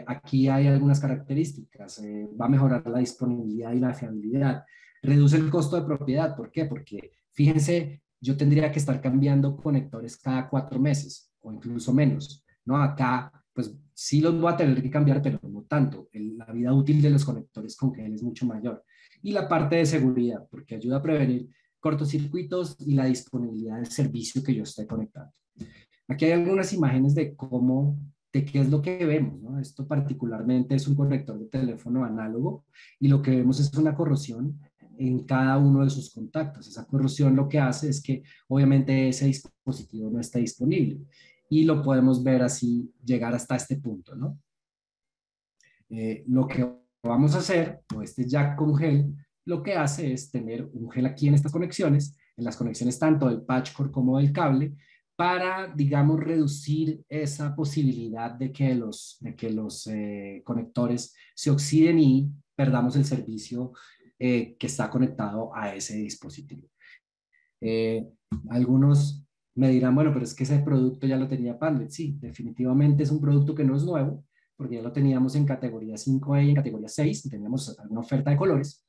Aquí hay algunas características. Va a mejorar la disponibilidad y la fiabilidad. Reduce el costo de propiedad. ¿Por qué? Porque fíjense, yo tendría que estar cambiando conectores cada 4 meses o incluso menos, ¿no? Acá, pues sí los voy a tener que cambiar, pero no tanto. La vida útil de los conectores con gel es mucho mayor. Y la parte de seguridad, porque ayuda a prevenir cortocircuitos y la disponibilidad del servicio que yo esté conectando. Aquí hay algunas imágenes de cómo, de qué es lo que vemos, ¿no? Esto particularmente es un conector de teléfono análogo y lo que vemos es una corrosión en cada uno de sus contactos. Esa corrosión lo que hace es que obviamente ese dispositivo no está disponible y lo podemos ver así llegar hasta este punto, ¿no? Lo que vamos a hacer, o este jack con gel, lo que hace es tener un gel aquí en estas conexiones, en las conexiones tanto del patch core como del cable, para, digamos, reducir esa posibilidad de que los conectores se oxiden y perdamos el servicio que está conectado a ese dispositivo. Eh, Algunos me dirán, bueno, pero es que ese producto ya lo tenía Panduit. Sí, definitivamente es un producto que no es nuevo, porque ya lo teníamos en categoría 5E y en categoría 6, y teníamos una oferta de colores.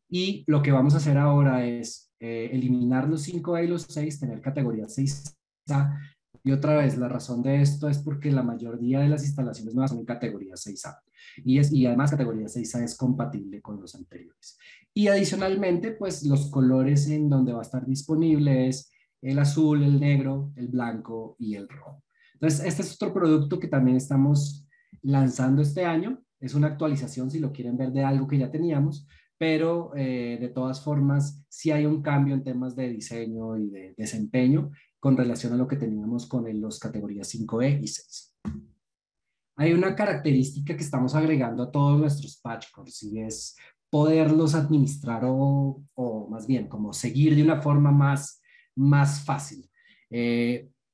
Y lo que vamos a hacer ahora es eliminar los 5E y los 6, tener categoría 6A. Y otra vez, la razón de esto es porque la mayoría de las instalaciones nuevas son en categoría 6A. Y además categoría 6A es compatible con los anteriores. Y adicionalmente, pues los colores en donde va a estar disponible es el azul, el negro, el blanco y el rojo. Entonces, este es otro producto que también estamos lanzando este año. Es una actualización, si lo quieren ver, de algo que ya teníamos, pero de todas formas, sí hay un cambio en temas de diseño y de desempeño con relación a lo que teníamos con los categorías 5E y 6. Hay una característica que estamos agregando a todos nuestros patch cores y es poderlos administrar o más bien como seguir de una forma más fácil.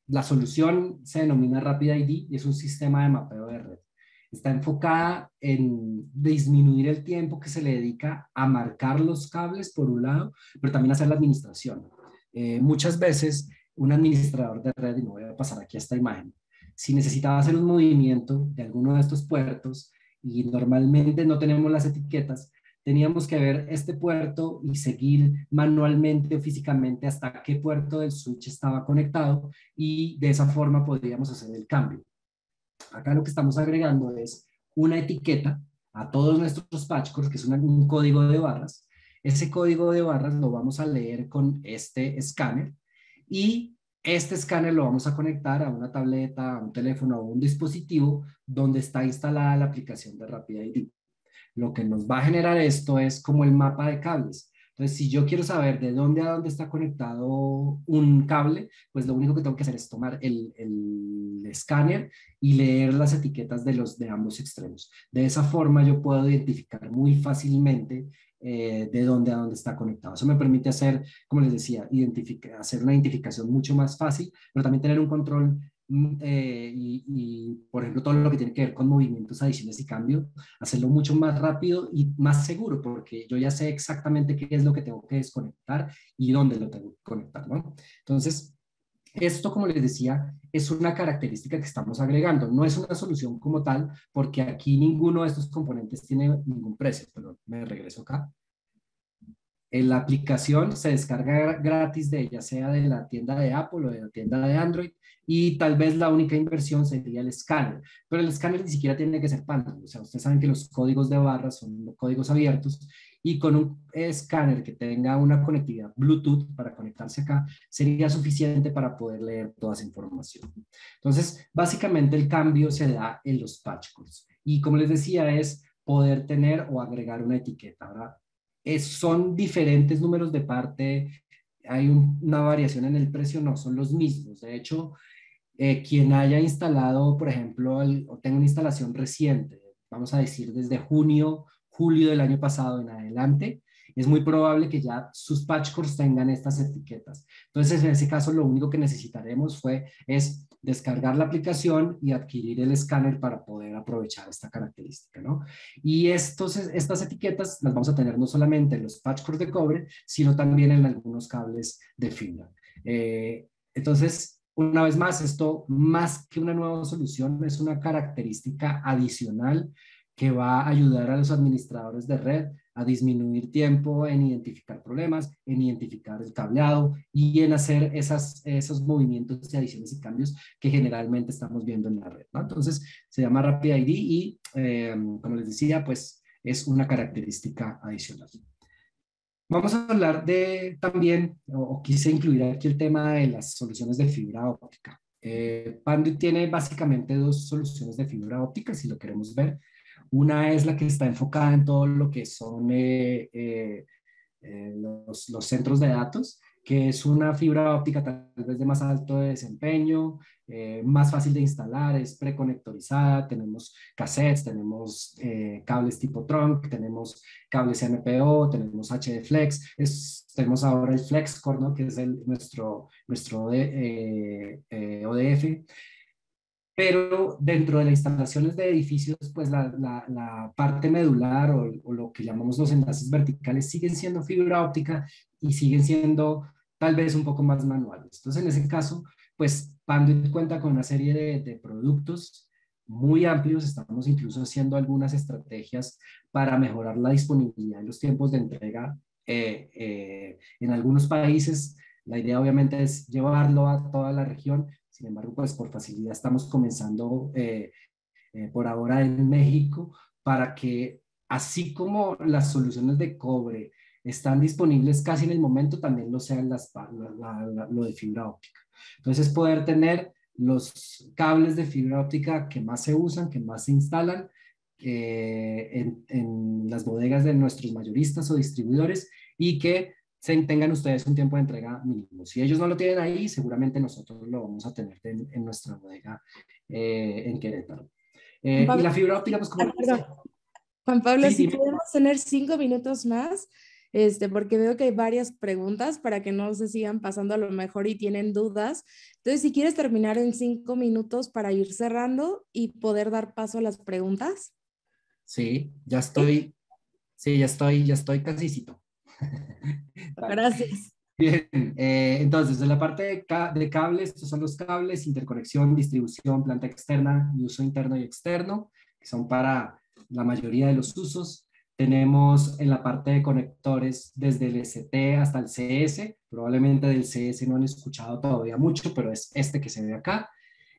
La solución se denomina Rapid ID y es un sistema de mapeo de red. Está enfocada en disminuir el tiempo que se le dedica a marcar los cables por un lado, pero también hacer la administración. Muchas veces un administrador de red, y no voy a pasar aquí a esta imagen, si necesitaba hacer un movimiento de alguno de estos puertos y normalmente no tenemos las etiquetas, teníamos que ver este puerto y seguir manualmente o físicamente hasta qué puerto del switch estaba conectado y de esa forma podríamos hacer el cambio. Acá lo que estamos agregando es una etiqueta a todos nuestros patch cores, que es un código de barras. Ese código de barras lo vamos a leer con este escáner y este escáner lo vamos a conectar a una tableta, a un teléfono, a un dispositivo donde está instalada la aplicación de Rapid ID. Lo que nos va a generar esto es como el mapa de cables. Entonces, si yo quiero saber de dónde a dónde está conectado un cable, pues lo único que tengo que hacer es tomar el escáner y leer las etiquetas de ambos extremos. De esa forma yo puedo identificar muy fácilmente de dónde a dónde está conectado. Eso me permite hacer, como les decía, hacer una identificación mucho más fácil, pero también tener un control por ejemplo, todo lo que tiene que ver con movimientos, adiciones y cambios, hacerlo mucho más rápido y más seguro, porque yo ya sé exactamente qué es lo que tengo que desconectar y dónde lo tengo que conectar, ¿no? Entonces, esto, como les decía, es una característica que estamos agregando. No es una solución como tal, porque aquí ninguno de estos componentes tiene ningún precio, pero me regreso acá. La aplicación se descarga gratis de ya sea de la tienda de Apple o de la tienda de Android y tal vez la única inversión sería el escáner, pero el escáner ni siquiera tiene que ser Panduit. O sea, ustedes saben que los códigos de barras son códigos abiertos y con un escáner que tenga una conectividad Bluetooth para conectarse acá sería suficiente para poder leer toda esa información. Entonces, básicamente el cambio se da en los patch codes y como les decía es poder tener o agregar una etiqueta, ¿verdad? Son diferentes números de parte, hay una variación en el precio, no son los mismos. De hecho, quien haya instalado, por ejemplo, o tenga una instalación reciente, vamos a decir desde junio, julio del año pasado en adelante, es muy probable que ya sus patch cores tengan estas etiquetas. Entonces, en ese caso, lo único que necesitaremos es descargar la aplicación y adquirir el escáner para poder aprovechar esta característica, ¿no? Y estas etiquetas las vamos a tener no solamente en los patch cores de cobre, sino también en algunos cables de fibra. Entonces, una vez más, esto más que una nueva solución es una característica adicional que va a ayudar a los administradores de red a disminuir tiempo en identificar problemas, en identificar el cableado y en hacer esos movimientos de adiciones y cambios que generalmente estamos viendo en la red, ¿no? Entonces, se llama Rapid ID y, como les decía, pues es una característica adicional. Vamos a hablar de también, o quise incluir aquí el tema de las soluciones de fibra óptica. Panduit tiene básicamente dos soluciones de fibra óptica, si lo queremos ver. Una es la que está enfocada en todo lo que son los centros de datos, que es una fibra óptica tal vez de más alto desempeño, más fácil de instalar, es preconectorizada, tenemos cassettes, tenemos cables tipo trunk, tenemos cables MPO, tenemos HD Flex, tenemos ahora el FlexCore, ¿no? Que es nuestro ODF. Pero dentro de las instalaciones de edificios, pues la parte medular o lo que llamamos los enlaces verticales siguen siendo fibra óptica y siguen siendo tal vez un poco más manuales. Entonces, en ese caso, pues Panduit cuenta con una serie de productos muy amplios. Estamos incluso haciendo algunas estrategias para mejorar la disponibilidad y los tiempos de entrega en algunos países. La idea obviamente es llevarlo a toda la región. Sin embargo, pues por facilidad estamos comenzando por ahora en México para que así como las soluciones de cobre están disponibles casi en el momento, también lo sean lo de fibra óptica. Entonces, poder tener los cables de fibra óptica que más se usan, que más se instalan en las bodegas de nuestros mayoristas o distribuidores y que tengan ustedes un tiempo de entrega mínimo. Si ellos no lo tienen ahí, seguramente nosotros lo vamos a tener en nuestra bodega en Querétaro. Juan Y Pablo, la fibra óptica, pues como les perdón. decía, Juan Pablo, sí, si dime. podemos tener 5 minutos más, porque veo que hay varias preguntas para que no se sigan pasando a lo mejor y tienen dudas. Entonces, si quieres terminar en 5 minutos para ir cerrando y poder dar paso a las preguntas. Sí, ¿Sí? ya estoy casicito. Vale. Gracias. Bien, entonces, en la parte de cables, estos son los cables, interconexión, distribución, planta externa y uso interno y externo, que son para la mayoría de los usos. Tenemos en la parte de conectores desde el ST hasta el CS, probablemente del CS no han escuchado todavía mucho, pero es este que se ve acá.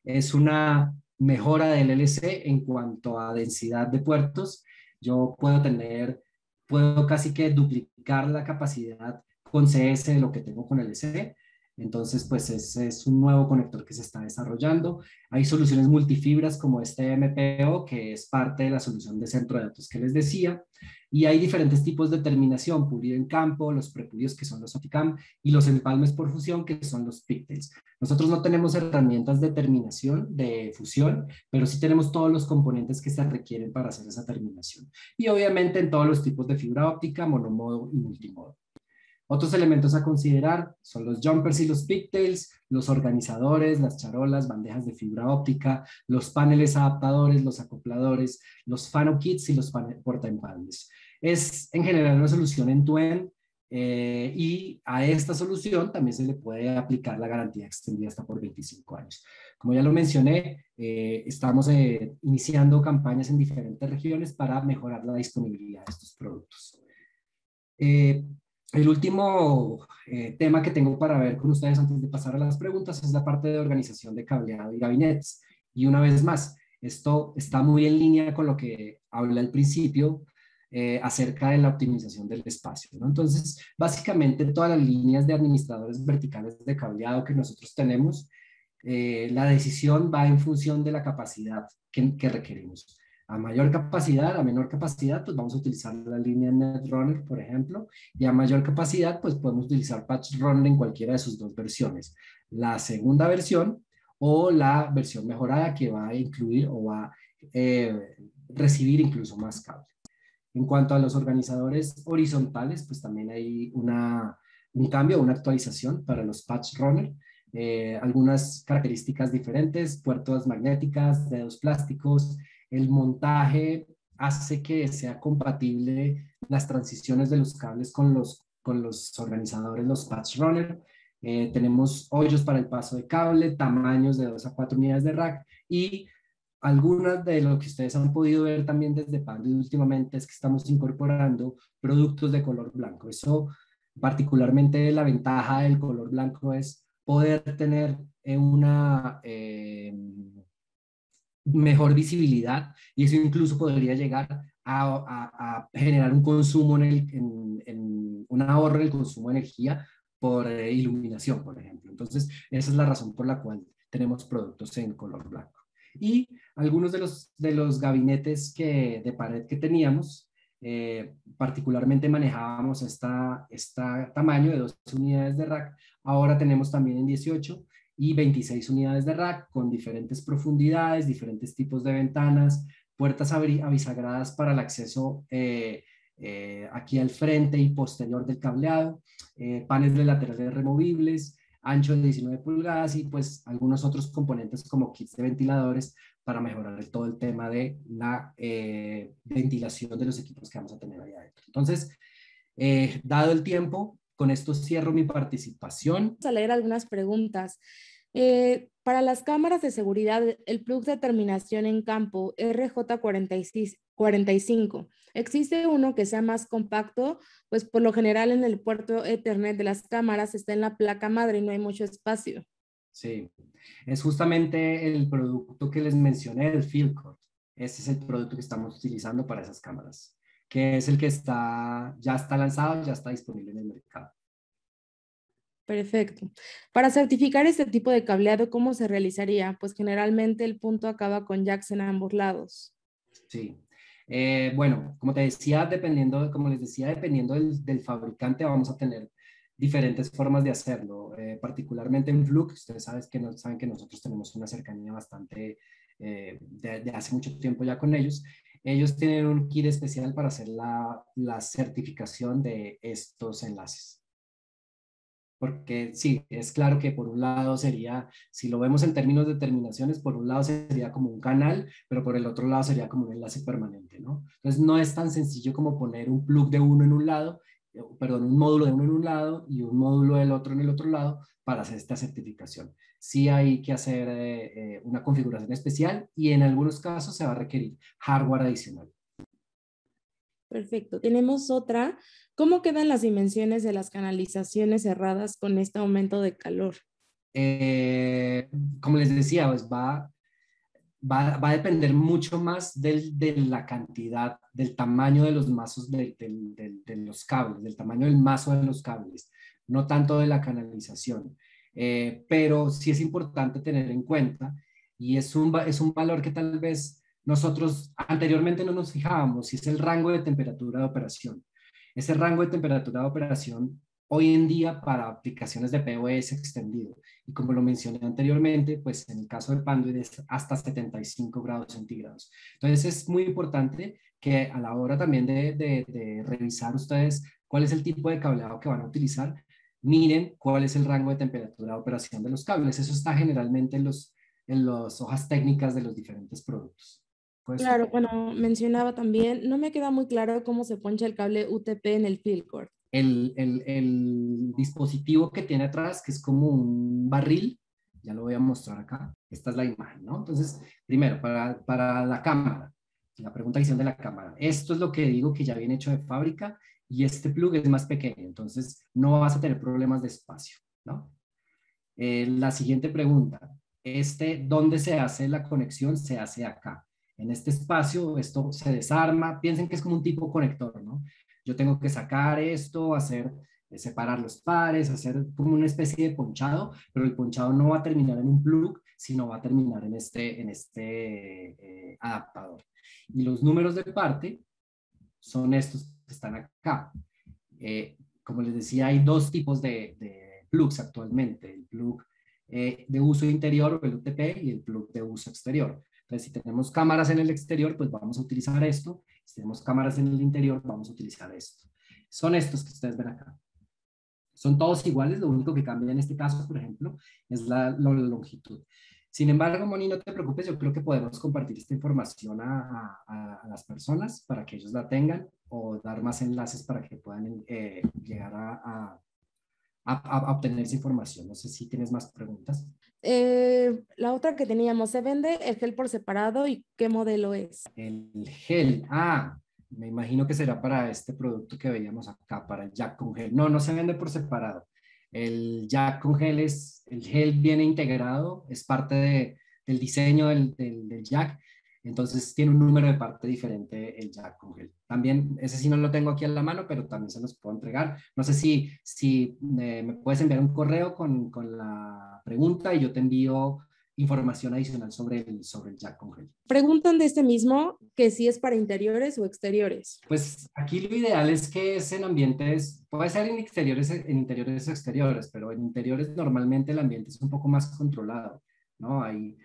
Es una mejora del LC en cuanto a densidad de puertos. Yo puedo casi que duplicar la capacidad con CS de lo que tengo con LC. Entonces, pues es un nuevo conector que se está desarrollando. Hay soluciones multifibras como este MPO, que es parte de la solución de centro de datos que les decía. Y hay diferentes tipos de terminación, pulido en campo, los prepulidos que son los OPTICAM y los empalmes por fusión que son los pigtails. Nosotros no tenemos herramientas de terminación, de fusión, pero sí tenemos todos los componentes que se requieren para hacer esa terminación. Y obviamente en todos los tipos de fibra óptica, monomodo y multimodo. Otros elementos a considerar son los jumpers y los pigtails, los organizadores, las charolas, bandejas de fibra óptica, los paneles adaptadores, los acopladores, los fano kits y los portaempalmes. Es en general una solución end-to-end y a esta solución también se le puede aplicar la garantía extendida hasta por 25 años. Como ya lo mencioné, estamos iniciando campañas en diferentes regiones para mejorar la disponibilidad de estos productos. El último tema que tengo para ver con ustedes antes de pasar a las preguntas es la parte de organización de cableado y gabinetes. Y una vez más, esto está muy en línea con lo que hablé al principio acerca de la optimización del espacio, ¿no? Entonces, básicamente todas las líneas de administradores verticales de cableado que nosotros tenemos, la decisión va en función de la capacidad que requerimos. A mayor capacidad, a menor capacidad, pues vamos a utilizar la línea Netrunner, por ejemplo, y a mayor capacidad, pues podemos utilizar Patch Runner en cualquiera de sus dos versiones. La segunda versión o la versión mejorada que va a incluir o va a recibir incluso más cable. En cuanto a los organizadores horizontales, pues también hay un cambio, una actualización para los Patch Runner. Algunas características diferentes, puertas magnéticas, dedos plásticos, el montaje hace que sea compatible las transiciones de los cables con los organizadores, los Patch Runner. Tenemos hoyos para el paso de cable, tamaños de 2 a 4 unidades de rack y algunas de lo que ustedes han podido ver también desde Panduit últimamente es que estamos incorporando productos de color blanco. Eso, particularmente la ventaja del color blanco es poder tener una mejor visibilidad y eso incluso podría llegar a generar un consumo un ahorro en el consumo de energía por iluminación, por ejemplo. Entonces, esa es la razón por la cual tenemos productos en color blanco. Y algunos de los gabinetes de pared que teníamos, particularmente manejábamos este tamaño de 12 unidades de rack, ahora tenemos también en 18 y 26 unidades de rack con diferentes profundidades, diferentes tipos de ventanas, puertas abisagradas para el acceso aquí al frente y posterior del cableado, paneles laterales removibles, ancho de 19 pulgadas y pues algunos otros componentes como kits de ventiladores para mejorar todo el tema de la ventilación de los equipos que vamos a tener ahí adentro. Entonces, dado el tiempo, con esto cierro mi participación. Vamos a leer algunas preguntas. Para las cámaras de seguridad, el plug de terminación en campo RJ45, ¿existe uno que sea más compacto? Pues por lo general en el puerto Ethernet de las cámaras está en la placa madre y no hay mucho espacio. Sí, es justamente el producto que les mencioné, el Fieldcore. Ese es el producto que estamos utilizando para esas cámaras, que es el que ya está lanzado, ya está disponible en el mercado. Perfecto. Para certificar este tipo de cableado, ¿cómo se realizaría? Pues generalmente el punto acaba con jacks en ambos lados. Sí. Bueno, como te decía, como les decía, dependiendo del fabricante, vamos a tener diferentes formas de hacerlo. Particularmente en Fluke, ustedes saben que nosotros tenemos una cercanía bastante de hace mucho tiempo ya con ellos. Ellos tienen un kit especial para hacer la certificación de estos enlaces. Porque sí, es claro que por un lado sería, si lo vemos en términos de terminaciones, por un lado sería como un canal, pero por el otro lado sería como un enlace permanente, ¿no? Entonces no es tan sencillo como poner un plug de uno en un lado, perdón, un módulo de uno en un lado y un módulo del otro en el otro lado para hacer esta certificación. Sí hay que hacer una configuración especial y en algunos casos se va a requerir hardware adicional. Perfecto. Tenemos otra. ¿Cómo quedan las dimensiones de las canalizaciones cerradas con este aumento de calor? Eh, Como les decía, pues va a depender mucho más de la cantidad, del tamaño de los mazos de los cables, del tamaño del mazo de los cables, no tanto de la canalización. Pero sí es importante tener en cuenta y es un valor que tal vez nosotros anteriormente no nos fijábamos, y es el rango de temperatura de operación. Ese rango de temperatura de operación hoy en día para aplicaciones de PoE es extendido. Y como lo mencioné anteriormente, pues en el caso de Panduit es hasta 75 grados centígrados. Entonces es muy importante que a la hora también de revisar ustedes cuál es el tipo de cableado que van a utilizar, miren cuál es el rango de temperatura de operación de los cables. Eso está generalmente en las hojas técnicas de los diferentes productos. ¿Puedes? Claro, bueno, mencionaba también, no me queda muy claro cómo se poncha el cable UTP en el field cord. El dispositivo que tiene atrás, que es como un barril, ya lo voy a mostrar acá. Esta es la imagen, ¿no? Entonces, primero, para la cámara, la pregunta que hicieron de la cámara. Esto es lo que digo que ya viene hecho de fábrica y este plug es más pequeño, entonces no vas a tener problemas de espacio, ¿no? La siguiente pregunta, ¿dónde se hace la conexión? Se hace acá. En este espacio, esto se desarma. Piensen que es como un tipo conector, ¿no? Yo tengo que sacar esto, separar los pares, hacer como una especie de ponchado, pero el ponchado no va a terminar en un plug, sino va a terminar en este adaptador. Y los números de parte son estos que están acá. Como les decía, hay dos tipos de plugs actualmente, el plug de uso interior o el UTP y el plug de uso exterior. Entonces, si tenemos cámaras en el exterior, pues vamos a utilizar esto. Si tenemos cámaras en el interior, vamos a utilizar esto. Son estos que ustedes ven acá. Son todos iguales, lo único que cambia en este caso, por ejemplo, es la longitud. Sin embargo, Moni, no te preocupes, yo creo que podemos compartir esta información a las personas para que ellos la tengan o dar más enlaces para que puedan llegar a obtener esa información. No sé si tienes más preguntas. La otra que teníamos, ¿se vende el gel por separado y qué modelo es? El gel, me imagino que será para este producto que veíamos acá, para el Jack con gel. No, no se vende por separado. El Jack con gel el gel viene integrado, es parte del diseño del Jack, entonces tiene un número de parte diferente el Jack con gel. También, ese sí no lo tengo aquí a la mano, pero también se los puedo entregar. No sé si me puedes enviar un correo con la pregunta y yo te envío información adicional sobre el Jack con gel. Preguntan de este mismo que si es para interiores o exteriores. Pues aquí lo ideal es que es en ambientes, puede ser en interiores o exteriores, pero en interiores normalmente el ambiente es un poco más controlado, ¿no? Hay,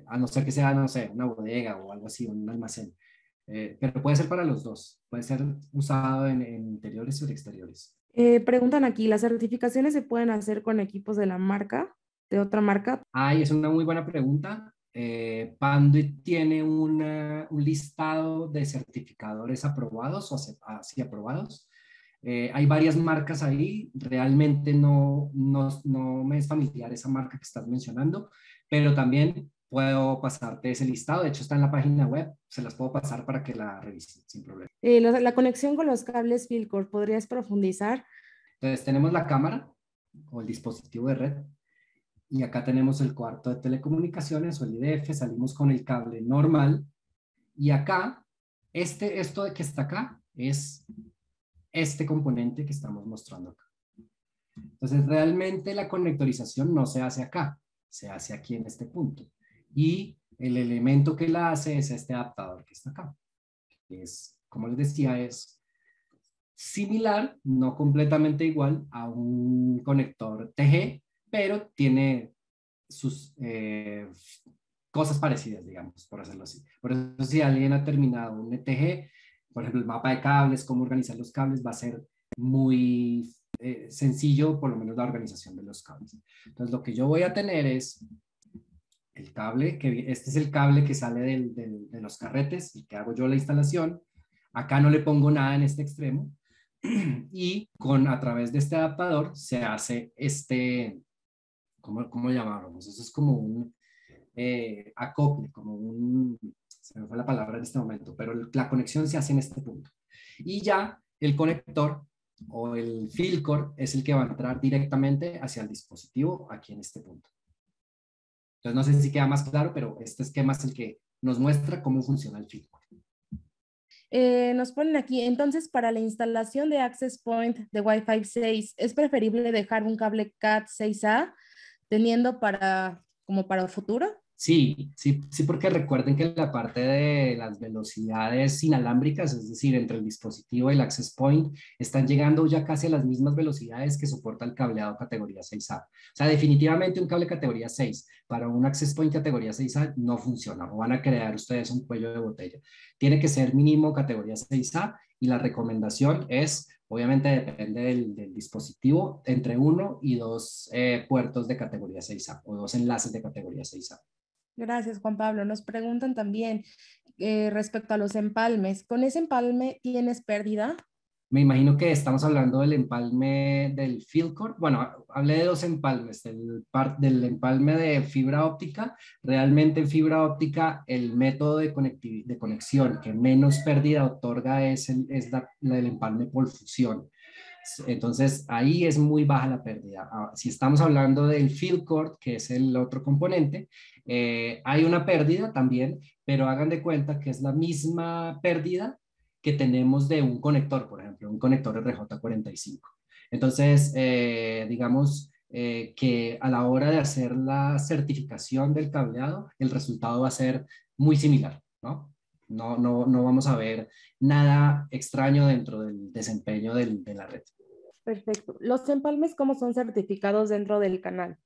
a no ser que sea, no sé, una bodega o algo así, un almacén. Pero puede ser para los dos, puede ser usado en interiores o en exteriores. Preguntan aquí, ¿las certificaciones se pueden hacer con equipos de la marca, de otra marca? Ay, es una muy buena pregunta. Panduit tiene un listado de certificadores aprobados o así aprobados. Hay varias marcas ahí. Realmente no me es familiar esa marca que estás mencionando, pero también puedo pasarte ese listado. De hecho, está en la página web. Se las puedo pasar para que la revisen sin problema. La conexión con los cables Philcore, ¿podrías profundizar? Entonces, tenemos la cámara o el dispositivo de red. Y acá tenemos el cuarto de telecomunicaciones o el IDF, salimos con el cable normal. Y acá, esto de que está acá es este componente que estamos mostrando acá. Entonces, realmente la conectorización no se hace acá, se hace aquí en este punto. Y el elemento que la hace es este adaptador que está acá. Es, como les decía, es similar, no completamente igual a un conector TG, pero tiene sus cosas parecidas, digamos, por hacerlo así. Por eso, si alguien ha terminado un ETG, por ejemplo, el mapa de cables, cómo organizar los cables, va a ser muy sencillo, por lo menos la organización de los cables. Entonces, lo que yo voy a tener es el cable, este es el cable que sale de los carretes y que hago yo la instalación. Acá no le pongo nada en este extremo. Y a través de este adaptador se hace ¿cómo llamarlo? Eso es como un acople, se me fue la palabra en este momento, pero la conexión se hace en este punto. Y ya el conector o el Philcore es el que va a entrar directamente hacia el dispositivo aquí en este punto. Entonces no sé si queda más claro, pero este esquema es el que nos muestra cómo funciona el Philcore. Nos ponen aquí, entonces para la instalación de Access Point de Wi-Fi 6, ¿es preferible dejar un cable Cat 6A teniendo como para futuro? Sí, porque recuerden que la parte de las velocidades inalámbricas, es decir, entre el dispositivo y el access point, están llegando ya casi a las mismas velocidades que soporta el cableado categoría 6A. O sea, definitivamente un cable categoría 6 para un access point categoría 6A no funciona o van a crear ustedes un cuello de botella. Tiene que ser mínimo categoría 6A y la recomendación es, obviamente depende del dispositivo, entre 1 y 2 puertos de categoría 6A o 2 enlaces de categoría 6A. Gracias, Juan Pablo. Nos preguntan también respecto a los empalmes. ¿Con ese empalme tienes pérdida? Me imagino que estamos hablando del empalme del Philcore. Bueno, hablé de dos empalmes, del empalme de fibra óptica. Realmente en fibra óptica el método de conexión que menos pérdida otorga es el empalme por fusión. Entonces ahí es muy baja la pérdida. Si estamos hablando del Philcore, que es el otro componente, hay una pérdida también, pero hagan de cuenta que es la misma pérdida que tenemos de un conector, por ejemplo, un conector RJ45. Entonces, digamos que a la hora de hacer la certificación del cableado, el resultado va a ser muy similar, ¿no? No vamos a ver nada extraño dentro del desempeño de la red. Perfecto. ¿Los empalmes cómo son certificados dentro del canal?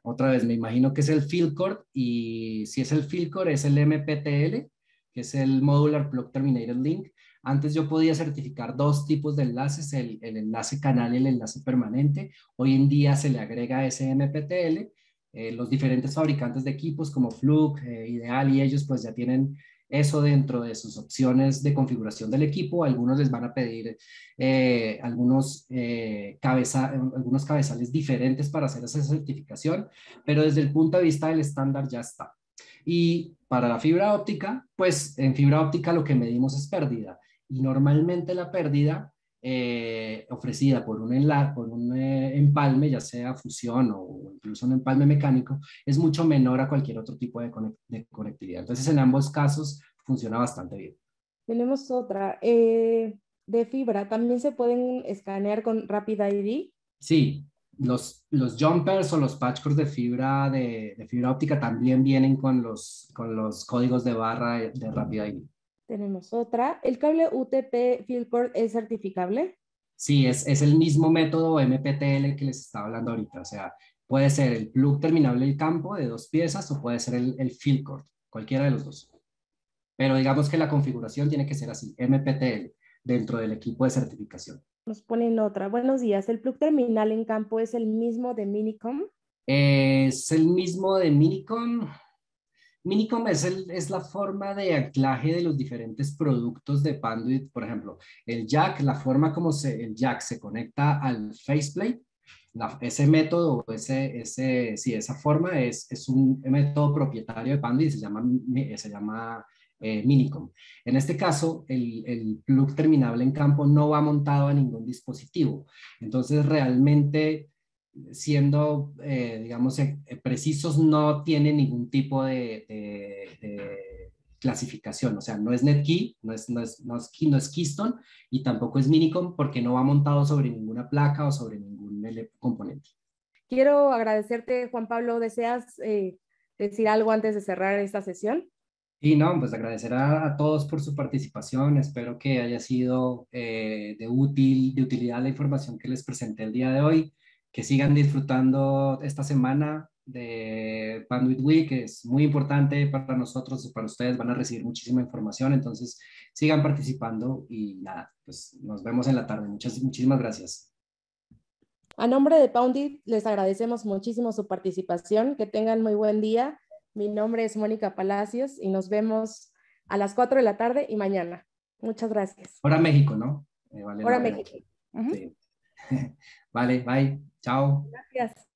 Otra vez, me imagino que es el Field Core, y si es el Field Core es el MPTL, que es el Modular Plug Terminated Link. Antes yo podía certificar dos tipos de enlaces, el enlace canal y el enlace permanente. Hoy en día se le agrega ese MPTL. Los diferentes fabricantes de equipos como Fluke, Ideal y ellos pues ya tienen eso dentro de sus opciones de configuración del equipo. Algunos les van a pedir algunos cabezales diferentes para hacer esa certificación, pero desde el punto de vista del estándar ya está. Y para la fibra óptica, pues en fibra óptica lo que medimos es pérdida. Y normalmente la pérdida ofrecida por un empalme, ya sea fusión o incluso un empalme mecánico, es mucho menor a cualquier otro tipo de conectividad. Entonces, en ambos casos funciona bastante bien. Tenemos otra de fibra. ¿También se pueden escanear con Rapid ID? Sí, los jumpers o los patchcords de fibra óptica también vienen con los códigos de barra de Rapid ID. Tenemos otra. ¿El cable UTP Field Cord es certificable? Sí, es el mismo método MPTL que les estaba hablando ahorita. O sea, puede ser el plug terminable del campo de 2 piezas o puede ser el field cord, cualquiera de los dos. Pero digamos que la configuración tiene que ser así, MPTL, dentro del equipo de certificación. Nos ponen otra. Buenos días. ¿El plug terminal en campo es el mismo de Minicom? Es el mismo de Minicom. Minicom es la forma de anclaje de los diferentes productos de Panduit. Por ejemplo, el jack, la forma como el jack se conecta al faceplate, ese método, sí, esa forma es un método propietario de Panduit, se llama Minicom. En este caso, el plug terminable en campo no va montado a ningún dispositivo. Entonces, realmente siendo, digamos, precisos, no tiene ningún tipo de clasificación. O sea, no es Netkey, no es Keystone y tampoco es Minicom porque no va montado sobre ninguna placa o sobre ningún componente. Quiero agradecerte, Juan Pablo. ¿Deseas decir algo antes de cerrar esta sesión? Y no, pues agradecer a todos por su participación. Espero que haya sido de utilidad la información que les presenté el día de hoy. Que sigan disfrutando esta semana de Panduit Week, que es muy importante para nosotros y para ustedes. Van a recibir muchísima información, entonces sigan participando y nada, pues nos vemos en la tarde. Muchísimas gracias. A nombre de Panduit, les agradecemos muchísimo su participación. Que tengan muy buen día. Mi nombre es Mónica Palacios y nos vemos a las 4 de la tarde y mañana. Muchas gracias. Hora México, ¿no? Vale Hora la pena. México. Sí. Vale, bye. Chao. Gracias.